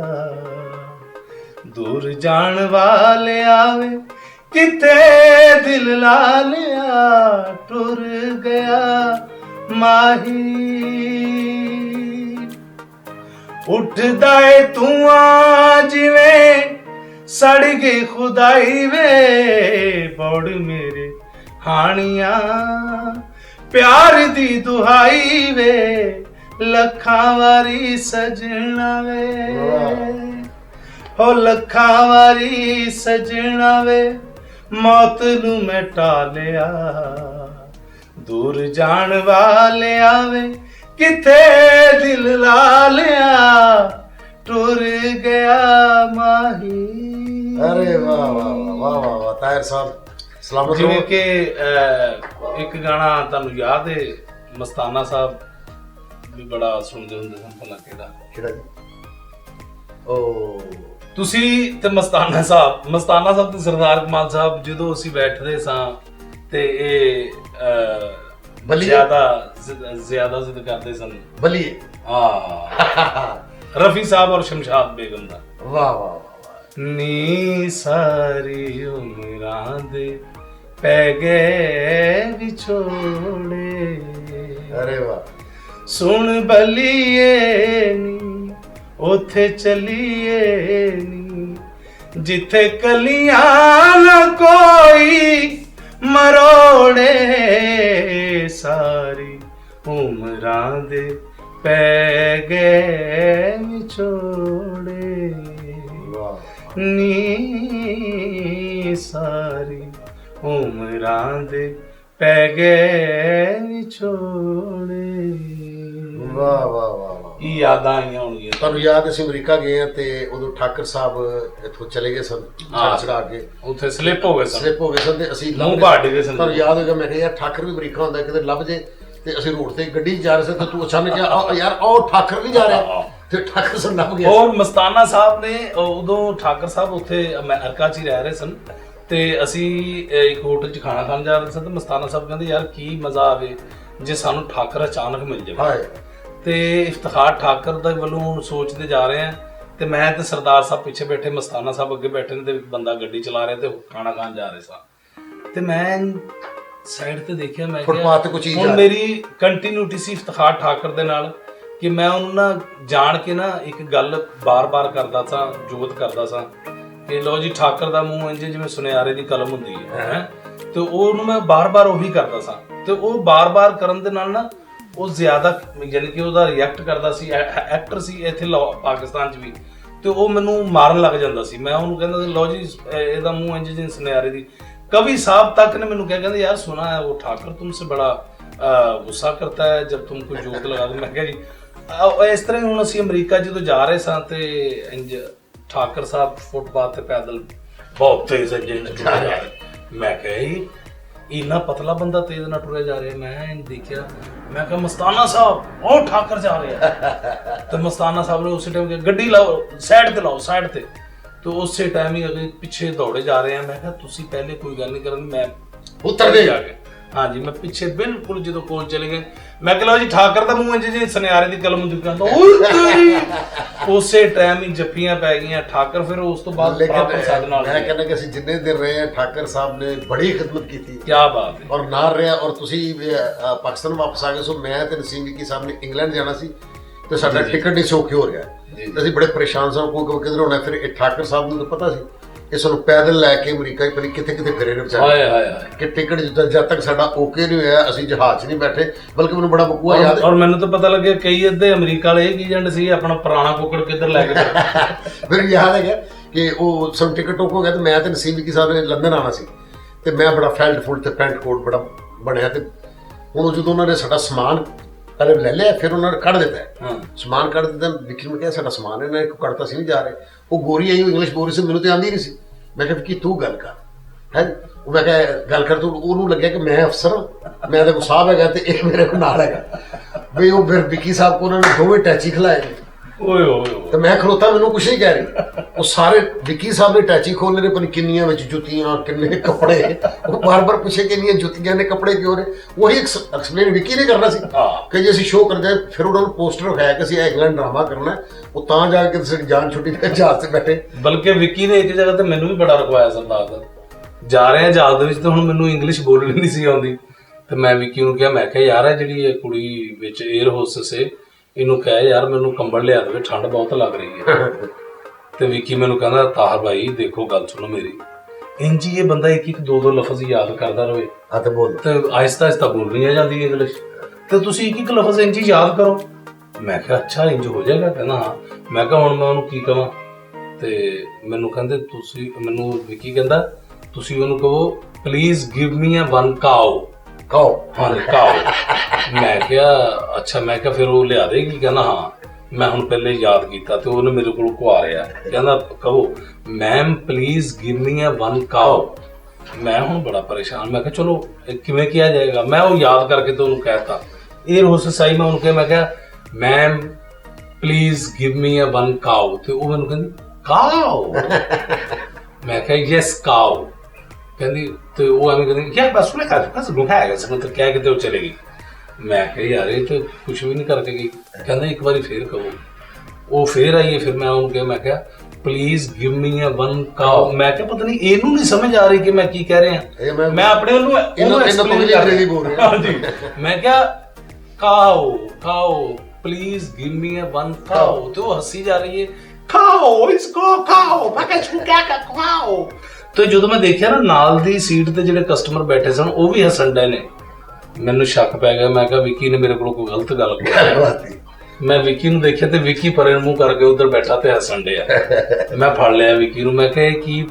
ਦੂਰ ਜਾਣ ਵਾਲੇ ਆਵੇ ਕਿਤੇ ਦਿਲ ਲਾ ਲਿਆ, ਟੁਰ ਗਿਆ ਮਾਹੀ। ਉੱਠਦਾ ਏ ਧੂਆਂ ਜਿਵੇਂ ਸੜ ਗਈ ਖੁਦਾਈ ਵੇ, ਬੋੜ ਮੇਰੇ ਹਾਣੀਆਂ ਪਿਆਰ ਦੀ ਦੁਹਾਈ ਵੇ, ਲੱਖਾਂ ਵਾਰੀ ਸਜਣਾ ਵੇ, ਹੋ ਲੱਖਾਂ ਵਾਰੀ ਸਜਣਾ ਵੇ, ਮੌਤ ਨੂੰ ਮੈਂ ਟਾਲਿਆ। ਦੂਰ ਜਾਣ ਵਾਲੇ ਆਵੇ ਕਿਥੇ ਦਿਲ ਲਾ ਲਿਆ, ਟੁਰ ਗਿਆ ਮਾਹੀ। ਅਰੇ ਵਾਹ ਵਾਹ ਵਾਹ ਵਾਹ ਵਾਹ ਤਾਹਿਰ ਸਾਹਿਬ ਸਲਾਮਤ। ਜਿਵੇਂ ਕਿ ਇੱਕ ਗਾਣਾ ਤੁਹਾਨੂੰ ਯਾਦ ਹੈ, ਮਸਤਾਨਾ ਸਾਹਿਬ ਵੀ ਬੜਾ ਸੁਣਦੇ ਹੁੰਦੇ ਸਨ, ਭਲਾ ਕਿਹੜਾ ਜੀ? ਉਹ ਤੁਸੀਂ ਤੇ ਮਸਤਾਨਾ ਸਾਹਿਬ ਤੇ ਸਰਦਾਰ ਕਮਾਲ ਸਾਹਿਬ ਜਦੋਂ ਅਸੀਂ ਬੈਠਦੇ ਸਾਂ ਤੇ ਇਹ ਜ਼ਿਆਦਾ ਜ਼ਿੱਦ ਕਰਦੇ ਸਨ। ਬਲੀਏ ਰਫੀ ਸਾਹਿਬ ਔਰ ਸ਼ਮਸ਼ਾਦ ਬੇਗਮ ਦਾ। ਵਾਹ ਵਾਹ ਵਾਹ। ਨੀ ਸਾਰੀ ਉਮਰਾਂ ਦੇ ਪੈ ਗਏ ਵਿਛੋੜੇ, ਅਰੇ ਵਾਹ। ਸੁਣ ਬਲੀਏ ਨੀ ਉਥੇ ਚਲੀਏ ਨੀ, ਜਿੱਥੇ ਕਲੀਆਂ ਨਾ ਕੋਈ ਮਰੋੜੇ, ਸਾਰੀ ਉਮਰਾਂ ਦੇ ਪੈ ਗਏ ਵਿਛੋੜੇ, ਨੀ ਸਾਰੀ ਉਮਰਾਂ ਦੇ ਪੈ ਗਏ ਵਿਛੋੜੇ। ਵਾਹ ਵਾਹ ਵਾਹ। ਇਹ ਯਾਦਾਂ ਆਈਆਂ ਹੋਣਗੀਆਂ ਤੁਹਾਨੂੰ ਯਾਦ? ਅਸੀਂ ਅਮਰੀਕਾ ਗਏ ਆ ਤੇ ਉਦੋਂ ਠਾਕਰ ਸਾਹਿਬ ਇੱਥੋਂ ਚਲੇ ਗਏ ਸਨ, ਚੜਾ ਕੇ ਉੱਥੇ ਸਲਿੱਪ ਹੋ ਗਏ ਸਨ ਤੇ ਅਸੀਂ ਮੂੰਹ ਭਾੜ ਗਏ ਸਨ। ਤੁਹਾਨੂੰ ਯਾਦ ਹੋਗਾ, ਮੈਂ ਕਿਹਾ ਯਾਰ ਠਾਕਰ ਵੀ ਅਮਰੀਕਾ ਹੁੰਦਾ, ਕਿਤੇ ਲੱਭ ਜੇ। ਤੇ ਅਸੀਂ ਰੋਡ ਤੇ ਗੱਡੀ ਜਾ ਰਹੇ ਸੀ ਤੇ ਤੂੰ ਅਚਾਨਕ ਕਿਹਾ ਯਾਰ ਉਹ ਠਾਕਰ ਨਹੀਂ ਜਾ ਰਿਹਾ, ਤੇ ਠਾਕਰ ਸਨ ਲੱਭ ਗਿਆ। ਔਰ ਮਸਤਾਨਾ ਸਾਹਿਬ ਨੇ ਉਦੋਂ ਠਾਕਰ ਸਾਹਿਬ ਉੱਥੇ ਅਮਰੀਕਾ 'ਚ ਹੀ ਰਹਿ ਰਹੇ ਸਨ ਤੇ ਅਸੀਂ ਇੱਕ ਹੋਟਲ 'ਚ ਖਾਣਾ ਖਾਣ ਜਾ ਰਹੇ ਸਨ ਤੇ ਮਸਤਾਨਾ ਸਾਹਿਬ ਕਹਿੰਦੇ ਯਾਰ ਕੀ ਮਜ਼ਾ ਆਵੇ ਜੇ ਸਾਨੂੰ ਠਾਕਰ ਅਚਾਨਕ ਮਿਲ ਜਾਵੇ। ਤੇ ਇਫਤਖਾਰ ਠਾਕਰ ਦੇ ਵੱਲੋਂ ਸੋਚਦੇ ਜਾ ਰਹੇ ਆ ਤੇ ਮੈਂ ਤੇ ਸਰਦਾਰ ਸਾਹਿਬ ਪਿੱਛੇ ਬੈਠੇ, ਮਸਤਾਨਾ ਸਾਹਿਬ ਅੱਗੇ ਬੈਠੇ ਨੇ ਤੇ ਬੰਦਾ ਗੱਡੀ ਚਲਾ ਰਿਹਾ ਤੇ ਖਾਣਾ ਖਾਣ ਜਾ ਰਹੇ ਸਾਂ। ਤੇ ਮੈਂ ਸਾਈਡ ਤੇ ਦੇਖਿਆ, ਮੈਂ ਕਿਹਾ ਹੁਣ ਮੇਰੀ ਕੰਟੀਨਿਊਟੀ ਸੀ ਇਫਤਖਾਰ ਠਾਕਰ ਦੇ ਨਾਲ ਕਿ ਮੈਂ ਉਹਨੂੰ ਨਾ ਜਾਣ ਕੇ ਨਾ ਇੱਕ ਗੱਲ ਬਾਰ-ਬਾਰ ਕਰਦਾ ਸਾਂ, ਜੋਤ ਕਰਦਾ ਸਾਂ ਕਿ ਲਓ ਜੀ ਠਾਕਰ ਦਾ ਮੂੰਹ ਇੰਜ ਜਿਵੇਂ ਸੁਨਿਆਰੇ ਦੀ ਕਲਮ ਹੁੰਦੀ ਹੈ, ਤੇ ਉਹਨੂੰ ਮੈਂ ਬਾਰ-ਬਾਰ ਉਹੀ ਕਰਦਾ ਸਾਂ। ਤੇ ਉਹ ਬਾਰ-ਬਾਰ ਕਰਨ ਦੇ ਨਾਲ ਨਾ ਉਹ ਜ਼ਿਆਦਾ ਯਾਨੀ ਕਿ ਉਹਦਾ ਰਿਐਕਟ ਕਰਦਾ ਸੀ, ਐਕਟਰ ਸੀ ਇੱਥੇ ਪਾਕਿਸਤਾਨ 'ਚ ਵੀ, ਤੇ ਉਹ ਮੈਨੂੰ ਮਾਰਨ ਲੱਗ ਜਾਂਦਾ ਸੀ। ਮੈਂ ਉਹਨੂੰ ਕਹਿੰਦਾ ਲਓ ਜੀ ਇਹਦਾ ਮੂੰਹ ਇੰਜ ਜਿਵੇਂ ਸੁਨਿਆਰੇ ਦੀ। कवि साहब तक ने मैंने क्या कहते यार सुना है वो ठाकर तुमसे बड़ा गुस्सा करता है जब तुम कोई जोत लगा दो। मैं क्या जी ਇਸ ਤਰ੍ਹਾਂ ਹੀ ਹੁਣ ਅਸੀਂ ਅਮਰੀਕਾ ਜਦੋਂ ਜਾ ਰਹੇ ਸਾਂ ਤੇ ਇੰਜ ਠਾਕਰ ਸਾਹਿਬ ਫੁੱਟਪਾਥ ਤੇ ਪੈਦਲ ਬਹੁਤ ਤੇਜ਼ ਇੰਜ ਟੁਰਿਆ ਜਾ ਰਿਹਾ। ਮੈਂ ਕਿਹਾ ਇਹ ਇੰਨਾ ਪਤਲਾ ਬੰਦਾ ਤੇਜ਼ ਨਾਲ ਟੁਰਿਆ ਜਾ ਰਿਹਾ। ਮੈਂ ਦੇਖਿਆ, ਮੈਂ ਕਿਹਾ ਮਸਤਾਨਾ ਸਾਹਿਬ ਉਹ ਠਾਕਰ ਜਾ ਰਿਹਾ। ਤੇ ਮਸਤਾਨਾ ਸਾਹਿਬ ਨੇ ਉਸੇ ਟਾਈਮ ਕਿਹਾ ਗੱਡੀ ਲਾਓ, ਸਾਈਡ ਤੇ ਲਾਓ, ਸਾਈਡ ਤੇ। ਤੇ ਉਸੇ ਟਾਈਮ ਹੀ ਅਗੇ ਪਿੱਛੇ ਦੌੜੇ ਜਾ ਰਹੇ ਆ। ਮੈਂ ਕਿਹਾ ਤੁਸੀਂ ਪਹਿਲੇ ਕੋਈ ਗੱਲ ਨਹੀਂ ਕਰਨੀ, ਮੈਂ ਉੱਤਰ ਗਏ ਜਾ ਕੇ। ਹਾਂਜੀ, ਮੈਂ ਪਿੱਛੇ ਬਿਲਕੁਲ ਜਦੋਂ ਕੋਲ ਚਲੇ ਗਏ, ਮੈਂ ਕਿਹਾ ਲਓ ਜੀ ਠਾਕਰ ਦਾ ਮੂੰਹ ਇੰਜ ਜੀ ਸੁਨਿਆਰੇ ਦੀ ਕਲਮ ਦੁਕਾਨ ਤੋਂ ਉਸੇ ਟਾਈਮ ਹੀ ਜੱਫੀਆਂ ਪੈ ਗਈਆਂ ਠਾਕਰ। ਫਿਰ ਉਸ ਤੋਂ ਬਾਅਦ ਪ੍ਰਾਪਤ ਸਾਡੇ ਨਾਲ ਮੈਂ ਕਹਿੰਦਾ ਕਿ ਅਸੀਂ ਜਿੰਨੇ ਦਿਨ ਰਹੇ ਹਾਂ ਠਾਕਰ ਸਾਹਿਬ ਨੇ ਬੜੀ ਖਿਦਮਤ ਕੀਤੀ। ਕੀ ਬਾਤ ਹੈ। ਔਰ ਨਾਲ ਰਿਹਾ। ਔਰ ਤੁਸੀਂ ਪਾਕਿਸਤਾਨ ਵਾਪਸ ਆ ਗਏ ਸੋ ਮੈਂ ਤੇ ਨਸੀਮ ਵਿੱਕੀ ਸਾਹਿਬ ਨੇ ਇੰਗਲੈਂਡ ਜਾਣਾ ਸੀ ਤੇ ਸਾਡਾ ਟਿਕਟ ਨਹੀਂ ਸੌਖੀ ਹੋ ਰਿਹਾ ਤੇ ਅਸੀਂ ਬੜੇ ਪਰੇਸ਼ਾਨ ਸਾਂ ਕੋਈ ਕਿਧਰ ਹੋਣਾ। ਫਿਰ ਇਹ ਠਾਕਰ ਸਾਹਿਬ ਨੂੰ ਤਾਂ ਪਤਾ ਸੀ ਇਹ ਸਾਨੂੰ ਪੈਦਲ ਲੈ ਕੇ ਅਮਰੀਕਾ ਹੀ ਕਿਤੇ ਕਿਤੇ ਫਿਰੇ ਨੇ ਵਿਚਾਰੇ ਕਿ ਟਿਕਟ ਜਦ ਤੱਕ ਸਾਡਾ ਓਕੇ ਨਹੀਂ ਹੋਇਆ ਅਸੀਂ ਜਹਾਜ਼ 'ਚ ਨਹੀਂ ਬੈਠੇ। ਬਲਕਿ ਮੈਨੂੰ ਬੜਾ ਬਕੂਆ ਯਾਦ ਹੈ। ਔਰ ਮੈਨੂੰ ਤਾਂ ਪਤਾ ਲੱਗਿਆ ਕਈ ਅੱਧੇ ਅਮਰੀਕਾ ਵਾਲੇ ਇਹ ਕੀ ਏਜੰਟ ਸੀ ਆਪਣਾ ਪੁਰਾਣਾ ਕੁੱਕੜ ਕਿੱਧਰ ਲੈ ਕੇ ਮੈਨੂੰ ਯਾਦ ਹੈਗਾ ਕਿ ਉਹ ਸਾਨੂੰ ਟਿਕਟ ਟੋਕ ਹੋ ਗਿਆ ਤੇ ਮੈਂ ਤੇ ਨਸੀਮ ਵਿੱਕੀ ਸਾਹਿਬ ਨੇ ਲੰਡਨ ਆਉਣਾ ਸੀ ਤੇ ਮੈਂ ਬੜਾ ਫੈਲਟ ਫੁੱਲ ਤੇ ਪੈਂਟ ਕੋਟ ਬੜਾ ਬਣਿਆ। ਤੇ ਹੁਣ ਜਦੋਂ ਉਹਨਾਂ ਨੇ ਸਾਡਾ ਸਮਾਨ ਪਹਿਲੇ ਲੈ ਲਿਆ ਫਿਰ ਉਹਨਾਂ ਨੇ ਕੱਢ ਦਿੱਤਾ ਸਮਾਨ ਕੱਢ ਦਿੱਤਾ। ਵਿੱਕੀ ਨੂੰ ਕਿਹਾ ਸਾਡਾ ਸਮਾਨ ਇਹਨਾਂ ਨੇ ਕੱਢਤਾ ਸੀ ਨਹੀਂ ਜਾ ਰਹੇ। ਉਹ ਗੋਰੀ ਆਈ ਉਹ ਇੰਗਲਿਸ਼ ਬੋਲ ਰਹੀ ਸੀ, ਮੈਨੂੰ ਤੇ ਆਉਂਦੀ ਨਹੀਂ ਸੀ। ਮੈਂ ਕਿਹਾ ਵਿੱਕੀ ਤੂੰ ਗੱਲ ਕਰ ਹੈ। ਉਹ ਮੈਂ ਕਿਹਾ ਗੱਲ ਕਰ ਤੂੰ। ਉਹਨੂੰ ਲੱਗਿਆ ਕਿ ਮੈਂ ਅਫਸਰ ਹਾਂ, ਮੈਂ ਤਾਂ ਕੋਈ ਸਾਹਿਬ ਹੈਗਾ ਤੇ ਇਹ ਮੇਰੇ ਕੋਲ ਨਾਲ ਹੈਗਾ ਬਈ। ਉਹ ਫਿਰ ਵਿੱਕੀ ਸਾਹਿਬ ਕੋਲ ਉਹਨਾਂ ਨੇ ਦੋਵੇਂ ਟੈਚੀ ਖਿਲਾਏ ਨੇ। ਓਏ ਓਏ ਤੇ ਮੈਂ ਖਲੋਤਾ, ਮੈਨੂੰ ਕੁਛ ਨਹੀਂ ਕਹਿ ਰਹੀ। ਉਹ ਸਾਰੇ ਵਿੱਕੀ ਸਾਹਿਬ ਨੇ ਟੈਚੀ ਖੋਲ੍ਹੇ ਨੇ, ਪਤਾ ਕਿੰਨੀਆਂ ਵਿੱਚ ਜੁੱਤੀਆਂ ਕਿੰਨੇ ਕੱਪੜੇ। ਉਹ ਬਾਰ-ਬਾਰ ਪੁੱਛੇ ਕਿੰਨੀਆਂ ਜੁੱਤੀਆਂ ਨੇ ਕੱਪੜੇ ਕਿਉਂ ਨੇ। ਉਹੀ ਐਕਸਪਲੇਨ ਵਿੱਕੀ ਨੇ ਕਰਨਾ ਸੀ ਕਿ ਜੇ ਅਸੀਂ ਸ਼ੋਅ ਕਰਦੇ ਫਿਰ ਉਹਨਾਂ ਨੂੰ ਪੋਸਟਰ ਵਿਖਾਇਆ ਕਿ ਅਸੀਂ ਇੰਗਲੈਂਡ ਡਰਾਮਾ ਕਰਨਾ। ਉਹ ਤਾਂ ਜਾ ਕੇ ਸਾਡੀ ਜਾਨ ਛੁੱਟੀ ਤੇ ਜਹਾਜ਼ ਤੇ ਬੈਠੇ। ਬਲਕਿ ਵਿੱਕੀ ਨੇ ਇੱਕ ਜਗ੍ਹਾ ਤੇ ਮੈਨੂੰ ਵੀ ਬੜਾ ਰਖਵਾਇਆ ਸਰਦਾਰ ਦਾ। ਜਾ ਰਹੇ ਆ ਜਹਾਜ਼ ਦੇ ਵਿੱਚ ਤੇ ਹੁਣ ਮੈਨੂੰ ਇੰਗਲਿਸ਼ ਬੋਲਣੀ ਨਹੀਂ ਸੀ ਆਉਂਦੀ ਤੇ ਮੈਂ ਵਿੱਕੀ ਨੂੰ ਕਿਹਾ, ਮੈਂ ਕਿਹਾ ਯਾਰ ਇਹ ਜਿਹੜੀ ਇਹ ਕੁੜੀ ਵਿੱਚ 에ਅਰ ਹੋਸਟਸ ਏ ਇਹਨੂੰ ਕਹਿ ਯਾਰ ਮੈਨੂੰ ਕੰਬਲ ਲਿਆ ਦੇਵੇ, ਠੰਡ ਬਹੁਤ ਲੱਗ ਰਹੀ ਹੈ। ਤੇ ਵਿੱਕੀ ਮੈਨੂੰ ਕਹਿੰਦਾ ਤਾਹਰ ਭਾਈ ਦੇਖੋ ਗੱਲ ਸੁਣੋ ਮੇਰੀ, ਇੰਜ ਹੀ ਇਹ ਬੰਦਾ ਇੱਕ ਇੱਕ ਦੋ ਦੋ ਲਫ਼ਜ਼ ਯਾਦ ਕਰਦਾ ਰਹੇ ਤੇ ਬੋਲ ਤੇ ਆਹਿਸਤਾ ਆਹਿਸਤਾ ਬੋਲਣੀ ਆ ਜਾਂਦੀ ਇੰਗਲਿਸ਼ ਤੇ ਤੁਸੀਂ ਇੱਕ ਇੱਕ ਲਫ਼ਜ਼ ਇੰਜ ਹੀ ਯਾਦ ਕਰੋ। ਮੈਂ ਕਿਹਾ ਅੱਛਾ ਇੰਜ ਹੋ ਜਾਏਗਾ। ਕਹਿੰਦਾ ਹਾਂ। ਮੈਂ ਕਿਹਾ ਹੁਣ ਮੈਂ ਉਹਨੂੰ ਕੀ ਕਹਾਂ ਤੇ ਮੈਨੂੰ ਕਹਿੰਦੇ ਤੁਸੀਂ ਮੈਨੂੰ ਵਿੱਕੀ ਕਹਿੰਦਾ ਤੁਸੀਂ ਉਹਨੂੰ ਕਹੋ please give me a 1 cow. Cow ਹਾਂ ਕਾਓ। ਮੈਂ ਕਿਹਾ ਅੱਛਾ। ਮੈਂ ਕਿਹਾ ਫਿਰ ਉਹ ਲਿਆ ਦੇਗੀ। ਕਹਿੰਦਾ ਹਾਂ। ਮੈਂ ਹੁਣ ਪਹਿਲੇ ਯਾਦ ਕੀਤਾ ਤੇ ਉਹਨੇ ਮੇਰੇ ਕੋਲ ਕੁਆ ਰਿਹਾ। ਕਹਿੰਦਾ ਕਹੋ ma'am please give me a 1 cow. ਮੈਂ ਹੁਣ ਬੜਾ ਪਰੇਸ਼ਾਨ। ਮੈਂ ਕਿਹਾ ਚਲੋ ਕਿਵੇਂ ਕਿਹਾ ਜਾਏਗਾ। ਮੈਂ ਉਹ ਯਾਦ ਕਰਕੇ ਤੇ ਉਹਨੂੰ ਕਹਿਤਾ 에ਅਰ ਹੋਸਟਸ ਆਈ। ਮੈਂ ਉਹਨੂੰ ਕਿਹਾ, ਮੈਂ ਕਿਹਾ ma'am please give me a 1 cow. ਤੇ ਉਹ ਮੈਨੂੰ ਕਹਿੰਦੀ ਕਾਓ। ਮੈਂ ਕਿਹਾ ਯੈਸ ਕਾਓ। ਕਹਿੰਦੀ ਤੇ ਉਹ ਐਵੇਂ ਕਹਿੰਦੀ ਯਾਰ ਬਸ ਉਹਨੇ ਕਸ ਗੁਹਾਇਆ ਸੀ ਮਤਲਬ ਕਹਿ ਕੇ ਤੇ ਉਹ ਚਲੇ ਗਈ। ਮੈਂ ਕਿਹਾ ਯਾਰ ਇਹ ਤੇ ਕੁਛ ਵੀ ਨਹੀਂ ਕਰਕੇ ਗਈ। ਕਹਿੰਦਾ ਇੱਕ ਵਾਰੀ ਫੇਰ ਕਹੋ। ਉਹ ਫੇਰ ਆਈਏ। ਫਿਰ ਮੈਂ ਉਹਨੂੰ ਕਿਹਾ, ਮੈਂ ਕਿਹਾ please give me a 1 cow. ਮੈਂ ਕਿਹਾ ਪਤਾ ਨਹੀਂ ਇਹਨੂੰ ਨਹੀਂ ਸਮਝ ਆ ਰਹੀ ਕਿ ਮੈਂ ਕੀ ਕਹਿ ਰਿਹਾ। ਮੈਂ ਆਪਣੇ ਉਹਨੂੰ ਐਕਸਪਲੇਨ ਕਰ ਰਿਹਾ। ਹਾਂਜੀ। ਮੈਂ ਕਿਹਾ cow cow please give me a 1 cow. ਤੇ ਉਹ ਹੱਸੀ ਜਾ ਰਹੀ ਹੈ। ਕਾਓ ਇਸ ਕੋ ਕਾਓ ਮੈਂ ਕਿਹਾ ਤੂੰ ਕਿਆ ਕਰ ਕਾਓ। ਤੇ ਜਦੋਂ ਮੈਂ ਦੇਖਿਆ ਨਾ ਨਾਲ ਦੀ ਸੀਟ ਤੇ ਜਿਹੜੇ ਕਸਟਮਰ ਬੈਠੇ ਸਨ ਉਹ ਵੀ ਹੱਸਣ ਡਏ ਨੇ। ਮੈਨੂੰ ਸ਼ੱਕ ਪੈ ਗਿਆ। ਮੈਂ ਕਿਹਾ ਵਿੱਕੀ ਨੇ ਮੇਰੇ ਕੋਲ ਕੋਈ ਗਲਤ ਗੱਲ ਕੀਤੀ। ਮੈਂ ਵਿੱਕੀ ਨੂੰ ਦੇਖਿਆ ਤੇ ਵਿੱਕੀ ਪਰੇ ਨੂੰ ਮੂੰਹ ਕਰਕੇ ਉਧਰ ਬੈਠਾ ਤੇ ਹੱਸਣ ਡਿਆ। ਮੈਂ ਫੜ ਲਿਆ ਵਿੱਕੀ ਨੂੰ। ਮੈਂ ਕਿਹਾ ਕੀ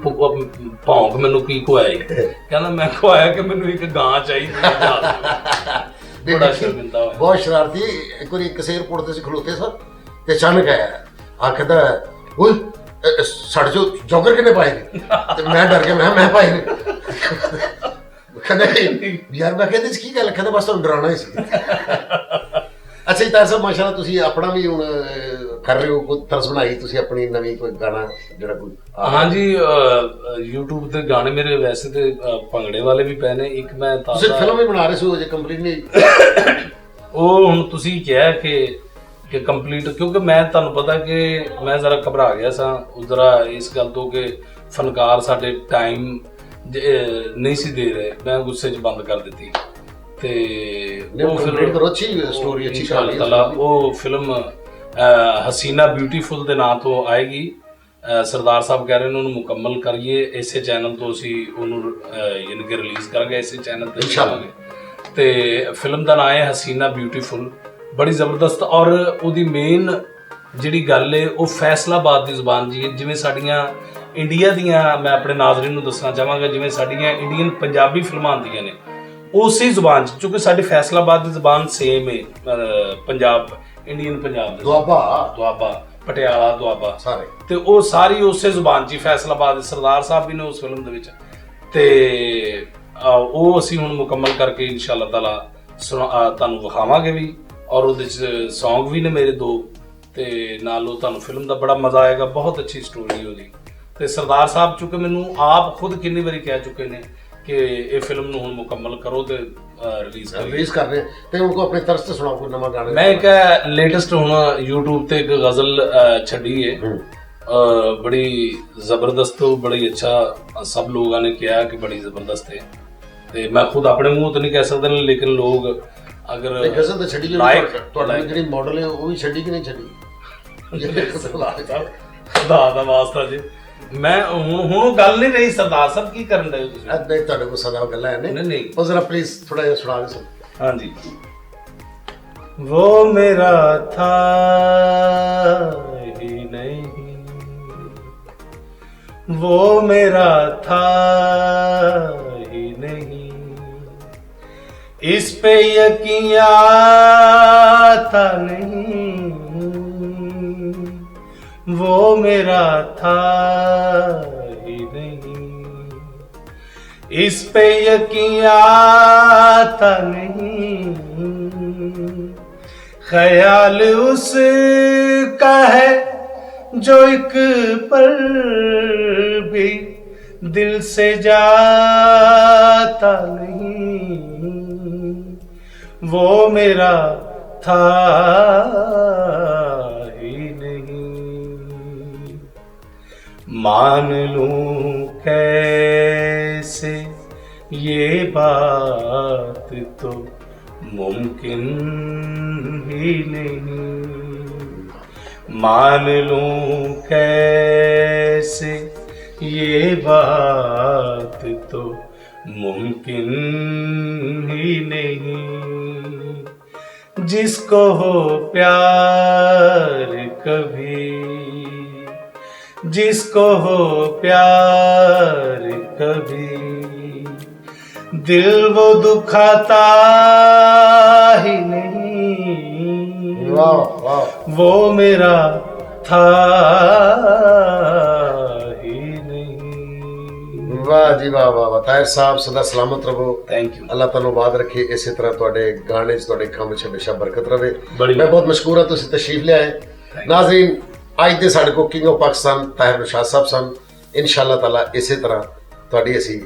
ਭੌਂਕ ਮੈਨੂੰ ਕੀ ਖਵਾਇਆ। ਕਹਿੰਦਾ ਮੈਂ ਖਵਾਇਆ ਕਿ ਮੈਨੂੰ ਇੱਕ ਗਾਂ ਚਾਹੀਦੀ ਹੈ। ਬੜਾ ਸ਼ਰਮਿੰਦਾ ਹੋਇਆ। ਬਹੁਤ ਸ਼ਰਾਰਤੀ। ਇੱਕ ਵਾਰੀ ਕਿਸੇ ਏਅਰਪੋਰਟ ਤੇ ਅਸੀਂ ਖਲੋਤੇ ਸਾਂ ਤੇ ਅਚਾਨਕ ਆਇਆ ਆਖਦਾ ਓਏ ਸਾਡੇ ਚੋਂ ਜੋਗਰ ਕਿੰਨੇ ਪਾਏ ਨੇ। ਤੇ ਮੈਂ ਡਰ ਗਿਆ। ਮੈਂ ਪਾਏ ਨੇ। ਕਹਿੰਦਾ ਯਾਰ ਮੈਂ ਕਹਿੰਦੇ ਕੀ ਗੱਲ। ਕਹਿੰਦਾ ਬਸ ਤੁਹਾਨੂੰ ਡਰਾਉਣਾ ਹੀ ਸੀ। ਅੱਛਾ ਜੀ ਤਾਰ ਸਾਹਿਬ ਮਾਸ਼ਾਅੱਲਾ ਤੁਸੀਂ ਆਪਣਾ ਵੀ ਹੁਣ ਕਰ ਰਹੇ ਹੋ ਕੋਈ ਤਰਸ ਬਣਾਈ ਤੁਸੀਂ ਆਪਣੀ ਨਵੀਂ ਕੋਈ ਗਾਣਾ ਜਿਹੜਾ ਕੋਈ। ਹਾਂਜੀ YouTube ਤੇ ਗਾਣੇ ਮੇਰੇ ਵੈਸੇ ਤੇ ਭੰਗੜੇ ਵਾਲੇ ਵੀ ਪਏ ਨੇ। ਇੱਕ ਮੈਂ ਤੁਸੀਂ ਫਿਲਮ ਵੀ ਬਣਾ ਰਹੇ ਸੀ ਉਹ ਜੇ ਕੰਪਲੀਟ ਨਹੀਂ। ਉਹ ਹੁਣ ਤੁਸੀਂ ਕਿਹਾ ਕਿ ਕੰਪਲੀਟ ਕਿਉਂਕਿ ਮੈਂ ਤੁਹਾਨੂੰ ਪਤਾ ਕਿ ਮੈਂ ਜ਼ਰਾ ਘਬਰਾ ਗਿਆ ਸਾਂ ਜ਼ਰਾ ਇਸ ਗੱਲ ਤੋਂ ਕਿ ਫਨਕਾਰ ਸਾਡੇ ਟਾਈਮ ਨਹੀਂ ਸੀ ਦੇ ਰਹੇ। ਮੈਂ ਗੁੱਸੇ 'ਚ ਬੰਦ ਕਰ ਦਿੱਤੀ ਤੇ ਉਹ ਫਿਲਮ ਕਰੋ ਅੱਛੀ ਸਟੋਰੀ ਅੱਛੀ ਕਹਾਣੀ। ਉਹ ਫਿਲਮ ਹਸੀਨਾ ਬਿਊਟੀਫੁਲ ਦੇ ਨਾਂ ਤੋਂ ਆਏਗੀ। ਸਰਦਾਰ ਸਾਹਿਬ ਕਹਿ ਰਹੇ ਨੇ ਉਹਨੂੰ ਮੁਕੰਮਲ ਕਰੀਏ ਇਸੇ ਚੈਨਲ ਤੋਂ ਅਸੀਂ ਉਹਨੂੰ ਯਾਨੀ ਕਿ ਰਿਲੀਜ਼ ਕਰਾਂਗੇ ਇਸੇ ਚੈਨਲ ਤੇ ਇਨਸ਼ਾਅੱਲਾ। ਤੇ ਫਿਲਮ ਦਾ ਨਾਮ ਹੈ ਹਸੀਨਾ ਬਿਊਟੀਫੁਲ। ਬੜੀ ਜ਼ਬਰਦਸਤ ਔਰ ਉਹਦੀ ਮੇਨ ਜਿਹੜੀ ਗੱਲ ਹੈ ਉਹ ਫੈਸਲਾਬਾਦ ਦੀ ਜ਼ੁਬਾਨ ਜੀ ਜਿਵੇਂ ਸਾਡੀਆਂ ਇੰਡੀਆ ਦੀਆਂ ਮੈਂ ਆਪਣੇ ਨਾਜ਼ਰੀਨ ਨੂੰ ਦੱਸਣਾ ਚਾਹਾਂਗਾ ਜਿਵੇਂ ਸਾਡੀਆਂ ਇੰਡੀਅਨ ਪੰਜਾਬੀ ਫਿਲਮਾਂ ਆਉਂਦੀਆਂ ਨੇ ਉਸੇ ਜ਼ੁਬਾਨ 'ਚ ਕਿਉਂਕਿ ਸਾਡੀ ਫੈਸਲਾਬਾਦ ਦੀ ਜ਼ੁਬਾਨ ਸੇਮ ਹੈ ਪੰਜਾਬ ਇੰਡੀਅਨ ਪੰਜਾਬ ਦੇ ਦੁਆਬਾ ਪਟਿਆਲਾ ਦੁਆਬਾ ਸਾਰੇ, ਤੇ ਉਹ ਸਾਰੀ ਉਸੇ ਜ਼ੁਬਾਨ 'ਚ ਹੀ ਫੈਸਲਾਬਾਦ ਸਰਦਾਰ ਸਾਹਿਬ ਵੀ ਨੇ ਉਸ ਫਿਲਮ ਦੇ ਵਿੱਚ, ਤੇ ਉਹ ਅਸੀਂ ਹੁਣ ਮੁਕੰਮਲ ਕਰਕੇ ਇਨਸ਼ਾਅੱਲਾ ਤਾਲਾ ਤੁਹਾਨੂੰ ਵਿਖਾਵਾਂਗੇ ਵੀ, ਔਰ ਉਹਦੇ 'ਚ Song ਵੀ ਨੇ ਮੇਰੇ 2, ਤੇ ਨਾਲ ਉਹ ਤੁਹਾਨੂੰ ਫਿਲਮ ਦਾ ਬੜਾ ਮਜ਼ਾ ਆਏਗਾ। ਬਹੁਤ ਅੱਛੀ ਸਟੋਰੀ ਉਹਦੀ, ਤੇ ਸਰਦਾਰ ਸਾਹਿਬ ਚੁੱਕੇ ਮੈਨੂੰ ਆਪ ਖੁਦ ਕਿੰਨੀ ਵਾਰੀ ਕਹਿ ਚੁੱਕੇ ਨੇ ਕਿ ਇਹ ਫਿਲਮ ਨੂੰ ਹੁਣ ਮੁਕੰਮਲ ਕਰੋ ਤੇ ਰਿਲੀਜ਼ ਕਰ ਰਹੇ, ਤੇ ਉਹਨਾਂ ਕੋ ਆਪਣੀ ਤਰਸ ਤੇ ਸੁਣਾਓ ਕੋਈ ਨਵਾਂ ਗਾਣਾ। ਮੈਂ ਇੱਕ ਲੇਟੈਸਟ ਹੁਣ YouTube ਤੇ ਇੱਕ ਗਜ਼ਲ ਛੱਡੀ ਹੈ, ਬੜੀ ਜ਼ਬਰਦस्त, ਬੜੀ ਅੱਛਾ, सब लोगों ने किया कि बड़ी जबरदस्त है, ਤੇ ਮੈਂ ਖੁਦ ਆਪਣੇ ਮੂੰਹ ਤੋਂ ਨਹੀਂ ਕਹਿ ਸਕਦਾ, ਲੇਕਿਨ ਲੋਕ ਅਗਰ ਗਜ਼ਲ ਤਾਂ ਛੱਡੀ ਤੁਹਾਡੀ ਜਿਹੜੀ ਮਾਡਲ ਹੈ ਉਹ ਵੀ ਛੱਡੀ ਕਿ ਨਹੀਂ ਛੱਡੀ? ਖੁਦਾ ਦਾ ਵਾਸਤਾ ਜੀ, ਮੈਂ ਹੁਣ ਉਹ ਗੱਲ ਨਹੀਂ ਰਹੀ। ਸਰਦਾਰ ਸਾਹਿਬ ਕੀ ਕਰਨ ਦੇ ਤੁਸੀਂ? ਨਹੀਂ, ਤੁਹਾਡੇ ਕੋਲ ਸਦਾ ਗੱਲਾਂ ਹੈ ਨਹੀਂ, ਉਹ ਜ਼ਰਾ ਪਲੀਜ਼ ਥੋੜਾ ਜਿਹਾ ਸੁਣਾ ਦੇ। हाँ जी। वो मेरा था ही नहीं, वो मेरा था ही नहीं, इस पे यकीन आता नहीं, वो मेरा था ही नहीं, इस पे यकीन आता नहीं, ख्याल उसका है जो एक पल भी दिल से जाता नहीं, वो मेरा था ही नहीं। मान लूं कैसे ये बात तो मुमकिन ही नहीं, मान लूं कैसे ये बात तो मुमकिन ही नहीं। जिसको हो प्यार कभी, जिसको हो प्यार कभी, दिल वो दुखाता ही नहीं, वाह वाह, वो मेरा था ही नहीं। वाह जी वाह वाह वाह। ताहिर साहब सदा सलामत रहो, थैंक यू। अल्लाह ਤੁਹਾਨੂੰ ਬਾਦ ਰੱਖੇ, ਇਸੇ ਤਰ੍ਹਾਂ ਤੁਹਾਡੇ ਗਾਣੇ 'ਚ ਤੁਹਾਡੇ ਕੰਮ 'ਚ ਹਮੇਸ਼ਾ ਬਰਕਤ ਰਵੇ। ਬੜੀ ਮੈਂ ਬਹੁਤ ਮਸ਼ਕੂਰ ਹਾਂ ਤੁਸੀਂ ਤਸ਼ਰੀਫ ਲਿਆਏ। ਨਾਜ਼ਰੀਨ, ਅੱਜ ਦੇ ਸਾਡੇ ਕੋਲ ਕਿੰਗ ਆਫ ਪਾਕਿਸਤਾਨ ਤਾਹਿਰ ਨਿਸ਼ਾਦ ਸਾਹਿਬ ਸਨ। ਇਨਸ਼ਾਅੱਲਾ ਤਾਲਾ ਇਸੇ ਤਰ੍ਹਾਂ ਤੁਹਾਡੀ ਅਸੀਂ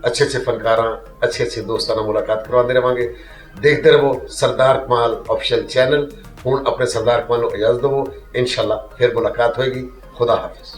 अच्छे फनकारां, अच्छे दोस्तों ਨਾਲ मुलाकात करवाते रहांगे। देखते रहो सरदार कमाल ऑफिशियल चैनल। हुण अपने सरदार कमाल को इजाजत दो, इंशाअल्लाह फिर मुलाकात होएगी। खुदा हाफिज।